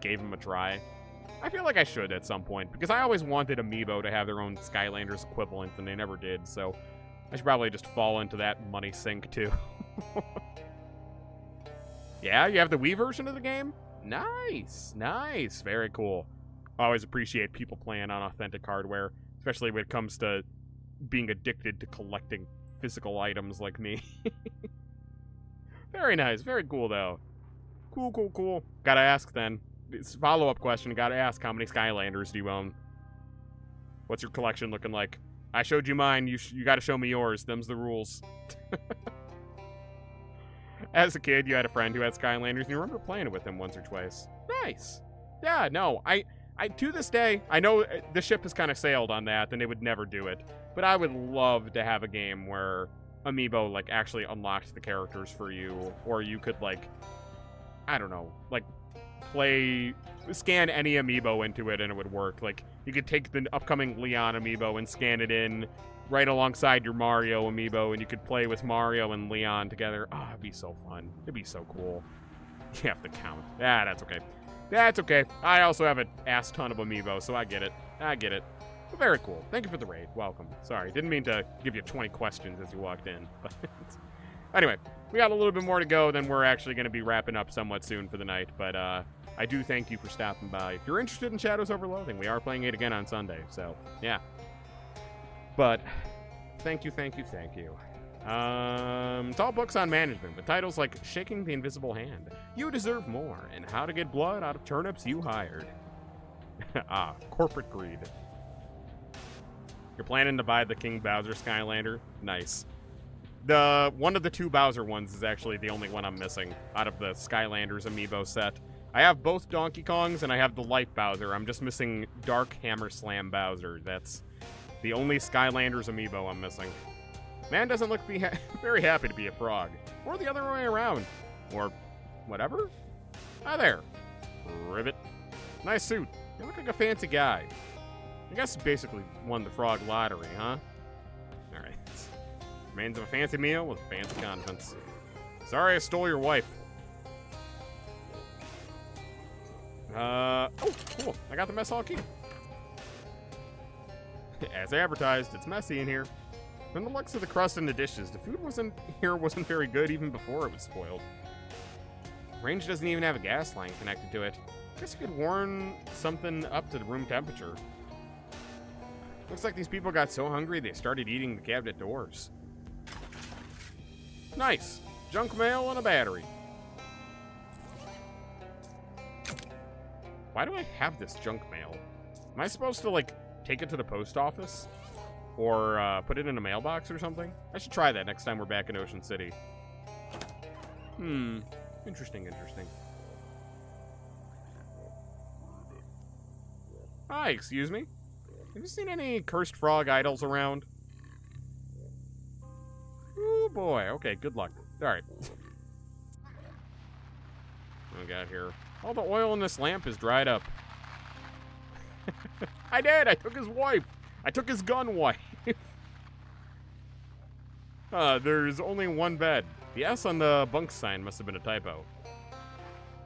gave them a try. I feel like I should at some point, because I always wanted amiibo to have their own Skylanders equivalent, and they never did. So I should probably just fall into that money sink, too. Yeah, you have the Wii version of the game? Nice, nice, very cool. I always appreciate people playing on authentic hardware, especially when it comes to being addicted to collecting physical items like me. Very nice, very cool, though. Cool, cool, cool. Gotta ask, then. It's a follow-up question. Gotta ask, how many Skylanders do you own? What's your collection looking like? I showed you mine. You gotta show me yours. Them's the rules. As a kid, you had a friend who had Skylanders, and you remember playing with him once or twice. Nice. Yeah, no, I to this day, I know the ship has kind of sailed on that, and they would never do it. But I would love to have a game where Amiibo, like, actually unlocked the characters for you, or you could, like, I don't know, like, scan any Amiibo into it and it would work. Like, you could take the upcoming Leon Amiibo and scan it in right alongside your Mario Amiibo, and you could play with Mario and Leon together. Oh, it'd be so fun. It'd be so cool. You have to count. Ah, that's okay. That's okay. I also have an ass ton of Amiibo, so I get it. I get it. But very cool. Thank you for the raid. Welcome. Sorry, didn't mean to give you 20 questions as you walked in. But anyway, we got a little bit more to go, then we're actually going to be wrapping up somewhat soon for the night. But I do thank you for stopping by. If you're interested in Shadows Over Loathing, we are playing it again on Sunday, so yeah. But thank you, thank you, thank you. It's all books on management, with titles like Shaking the Invisible Hand, You Deserve More, and How to Get Blood Out of Turnips You Hired. Ah, corporate greed. You're planning to buy the King Bowser Skylander? Nice. One of the two Bowser ones is actually the only one I'm missing out of the Skylanders Amiibo set. I have both Donkey Kongs and I have the Light Bowser. I'm just missing Dark Hammer Slam Bowser. That's the only Skylanders Amiibo I'm missing. Man doesn't look very happy to be a frog. Or the other way around. Or whatever. Hi there. Ribbit. Nice suit. You look like a fancy guy. I guess basically won the frog lottery, huh? Alright. Remains of a fancy meal with fancy condiments. Sorry I stole your wife. Oh, cool. I got the mess hall key. As advertised, it's messy in here. From the looks of the crust and the dishes, the food wasn't very good even before it was spoiled. Range doesn't even have a gas line connected to it. Guess you could warm something up to the room temperature. Looks like these people got so hungry they started eating the cabinet doors. Nice. Junk mail and a battery. Why do I have this junk mail? Am I supposed to, like, take it to the post office? Or put it in a mailbox or something? I should try that next time we're back in Ocean City. Interesting, interesting. Hi, excuse me. Have you seen any cursed frog idols around? Oh boy, okay, good luck. Alright. What we got here? All the oil in this lamp is dried up. I did! I took his wife! I took his gun wife! There's only one bed. The S on the bunk sign must have been a typo.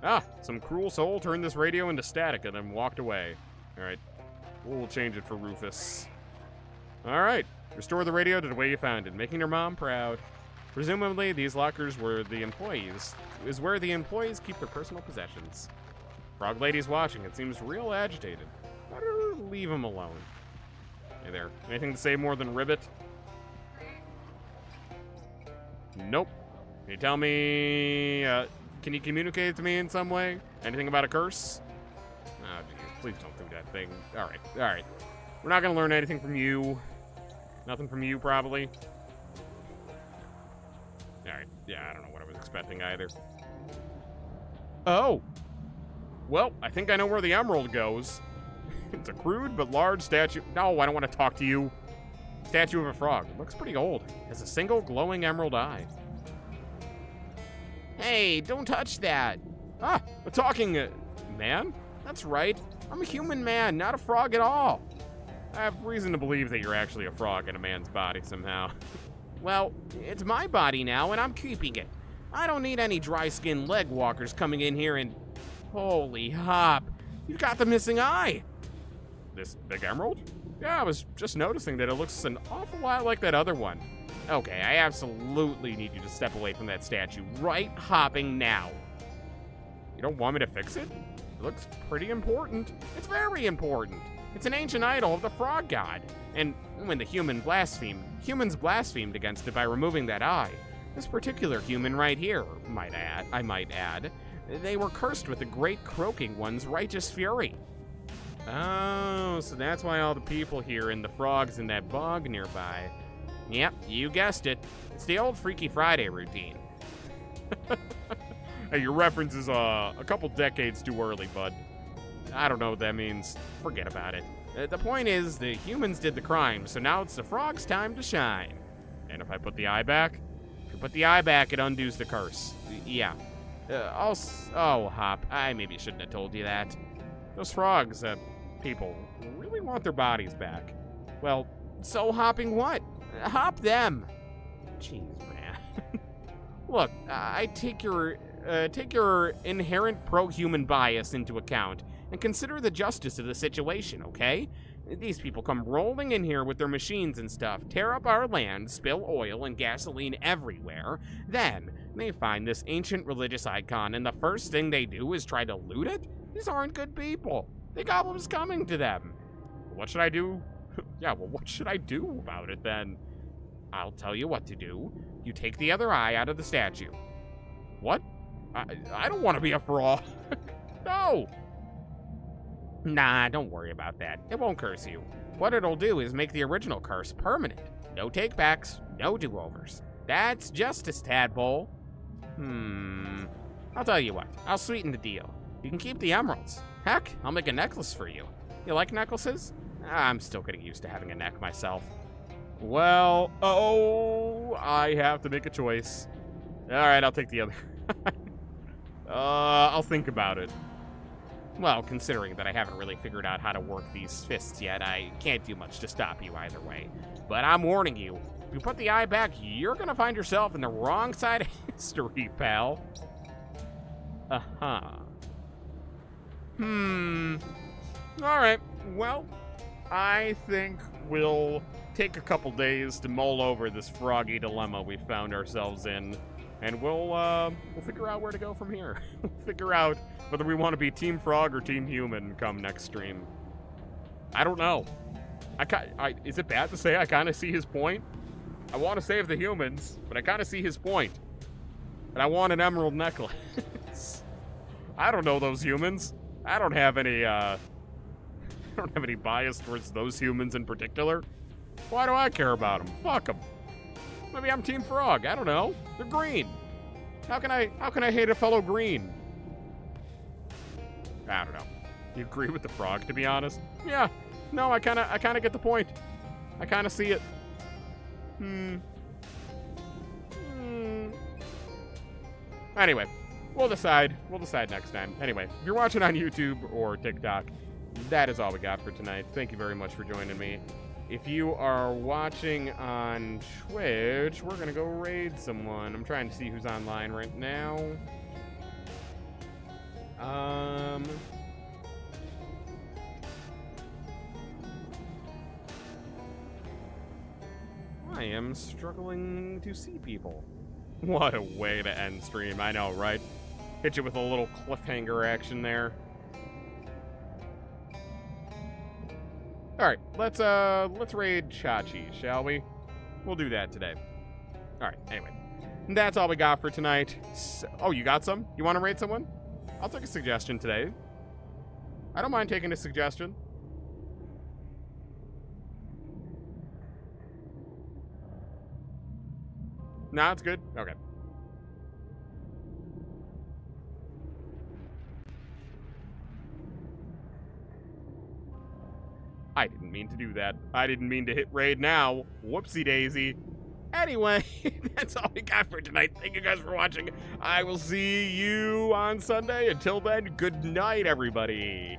Ah, some cruel soul turned this radio into static and then walked away. Alright. We'll change it for Rufus. Alright. Restore the radio to the way you found it, making your mom proud. Presumably, these lockers were the employees. Is where the employees keep their personal possessions. Frog Lady's watching. It seems real agitated. Better leave him alone. Hey there. Anything to say more than ribbit? Nope. Can you tell me, can you communicate to me in some way? Anything about a curse? Oh, geez, please don't do that thing. Alright, alright. We're not gonna learn anything from you. Nothing from you, probably. Alright, yeah, I don't know what I was expecting either. Oh! Well, I think I know where the emerald goes. It's a crude but large statue. No, I don't want to talk to you. Statue of a frog. It looks pretty old. Has a single glowing emerald eye. Hey, don't touch that. Ah, a talking man? That's right. I'm a human man, not a frog at all. I have reason to believe that you're actually a frog in a man's body somehow. Well, it's my body now, and I'm keeping it. I don't need any dry-skinned leg walkers coming in here and... Holy hop. You've got the missing eye. This big emerald? Yeah, I was just noticing that it looks an awful lot like that other one. Okay, I absolutely need you to step away from that statue. Right hopping now. You don't want me to fix it? It looks pretty important. It's very important. It's an ancient idol of the frog god. And when the humans blasphemed against it by removing that eye. This particular human right here, I might add, they were cursed with the great croaking one's righteous fury. Oh, so that's why all the people here and the frogs in that bog nearby. Yep, you guessed it. It's the old Freaky Friday routine. Hey, your reference is a couple decades too early, bud. I don't know what that means. Forget about it. The point is, the humans did the crime, so now it's the frog's time to shine. And if I put the eye back? If you put the eye back, it undoes the curse. Yeah. Oh, Hop, I maybe shouldn't have told you that. Those frogs, people, really want their bodies back. Well, so hopping what? Hop them. Jeez, man. Look, I take your inherent pro-human bias into account and consider the justice of the situation, okay? These people come rolling in here with their machines and stuff, tear up our land, spill oil and gasoline everywhere. Then, they find this ancient religious icon, and the first thing they do is try to loot it? These aren't good people. They got what was coming to them. What should I do? Yeah, well, what should I do about it, then? I'll tell you what to do. You take the other eye out of the statue. What? I don't want to be a frog. No! Nah, don't worry about that. It won't curse you. What it'll do is make the original curse permanent. No take-backs, no do-overs. That's justice, tadpole. I'll tell you what. I'll sweeten the deal. You can keep the emeralds. Heck, I'll make a necklace for you. You like necklaces? I'm still getting used to having a neck myself. Well, I have to make a choice. All right, I'll take the other. I'll think about it. Well, considering that I haven't really figured out how to work these fists yet, I can't do much to stop you either way. But I'm warning you, if you put the eye back, you're gonna find yourself in the wrong side of history, pal. Uh-huh. All right, well, I think we'll take a couple days to mull over this froggy dilemma we found ourselves in, and we'll figure out where to go from here. We'll figure out whether we want to be Team Frog or Team Human come next stream. I don't know. Is it bad to say I kind of see his point? I want to save the humans, but I kind of see his point. And I want an emerald necklace. I don't know those humans. I don't have any bias towards those humans in particular. Why do I care about them? Fuck them. Maybe I'm Team Frog. I don't know. They're green. How can I hate a fellow green? I don't know. You agree with the frog, to be honest? Yeah. No, I kind of get the point. I kind of see it. Anyway, we'll decide next time. Anyway, if you're watching on YouTube or TikTok, that is all we got for tonight. Thank you very much for joining me. If you are watching on Twitch, we're gonna go raid someone. I'm trying to see who's online right now. I am struggling to see people. What a way to end stream, I know, right? Hit you with a little cliffhanger action there. Alright, let's raid Chachi, shall we? We'll do that today. Alright, anyway. That's all we got for tonight. Oh, you got some? You want to raid someone? I'll take a suggestion today. I don't mind taking a suggestion. Nah, it's good? Okay. I didn't mean to do that. I didn't mean to hit raid now. Whoopsie daisy. Anyway, that's all we got for tonight. Thank you guys for watching. I will see you on Sunday. Until then, good night, everybody.